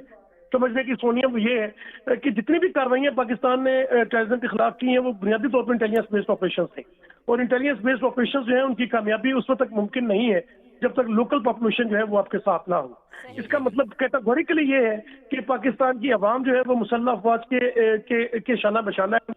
S30: समझने की सोनिया वो ये है कि जितनी भी कार्रवाइयां पाकिस्तान ने टेररिज्म के खिलाफ की हैं वो बुनियादी तौर पर इंटेलिजेंस बेस्ड ऑपरेशन थे, और इंटेलिजेंस बेस्ड ऑपरेशन जो है उनकी कामयाबी उस वक्त तक मुमकिन नहीं है जब तक लोकल पॉपुलेशन जो है वो आपके साथ ना हो। इसका मतलब कैटेगोरिकली ये है कि पाकिस्तान की आवाम जो है वो मुसल्लह अफवाज के शाना बशाना है।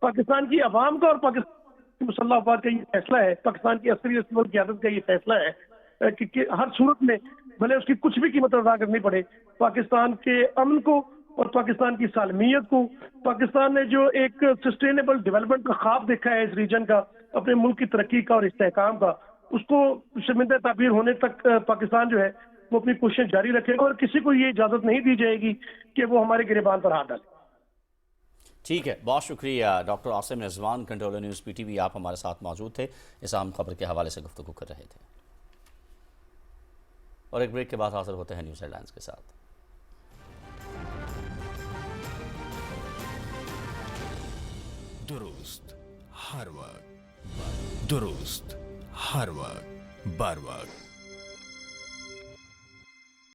S30: पाकिस्तान की आवाम का और पाकिस्तान की मुसल्लह अफवाज का ये फैसला है, पाकिस्तान की अस्करी क़यादत का ये फैसला है कि हर सूरत में भले उसकी कुछ भी कीमत अदा करनी पड़े, पाकिस्तान के अमन को और पाकिस्तान की सालमियत को, पाकिस्तान ने जो एक सस्टेनेबल डेवलपमेंट का ख्वाब देखा है इस रीजन का, अपने मुल्क की तरक्की का और इस्तेहकाम का, उसको शर्मिंदा ताबीर होने तक पाकिस्तान जो है वो अपनी कोशिश जारी रखेगा और किसी को ये इजाज़त नहीं दी जाएगी कि वो हमारे गिरबान पर हाथ डाले।
S1: ठीक है, बहुत शुक्रिया doctor Asim Rizwan, controller news PTV, आप हमारे साथ मौजूद थे, इस अहम खबर के हवाले से गुफ्तगू कर रहे थे। और एक ब्रेक के बाद हाजिर होते हैं न्यूज़ हेडलाइंस के साथ।
S23: दुरुस्त हर वक्त, दुरुस्त हर वक्त, बार वक्त।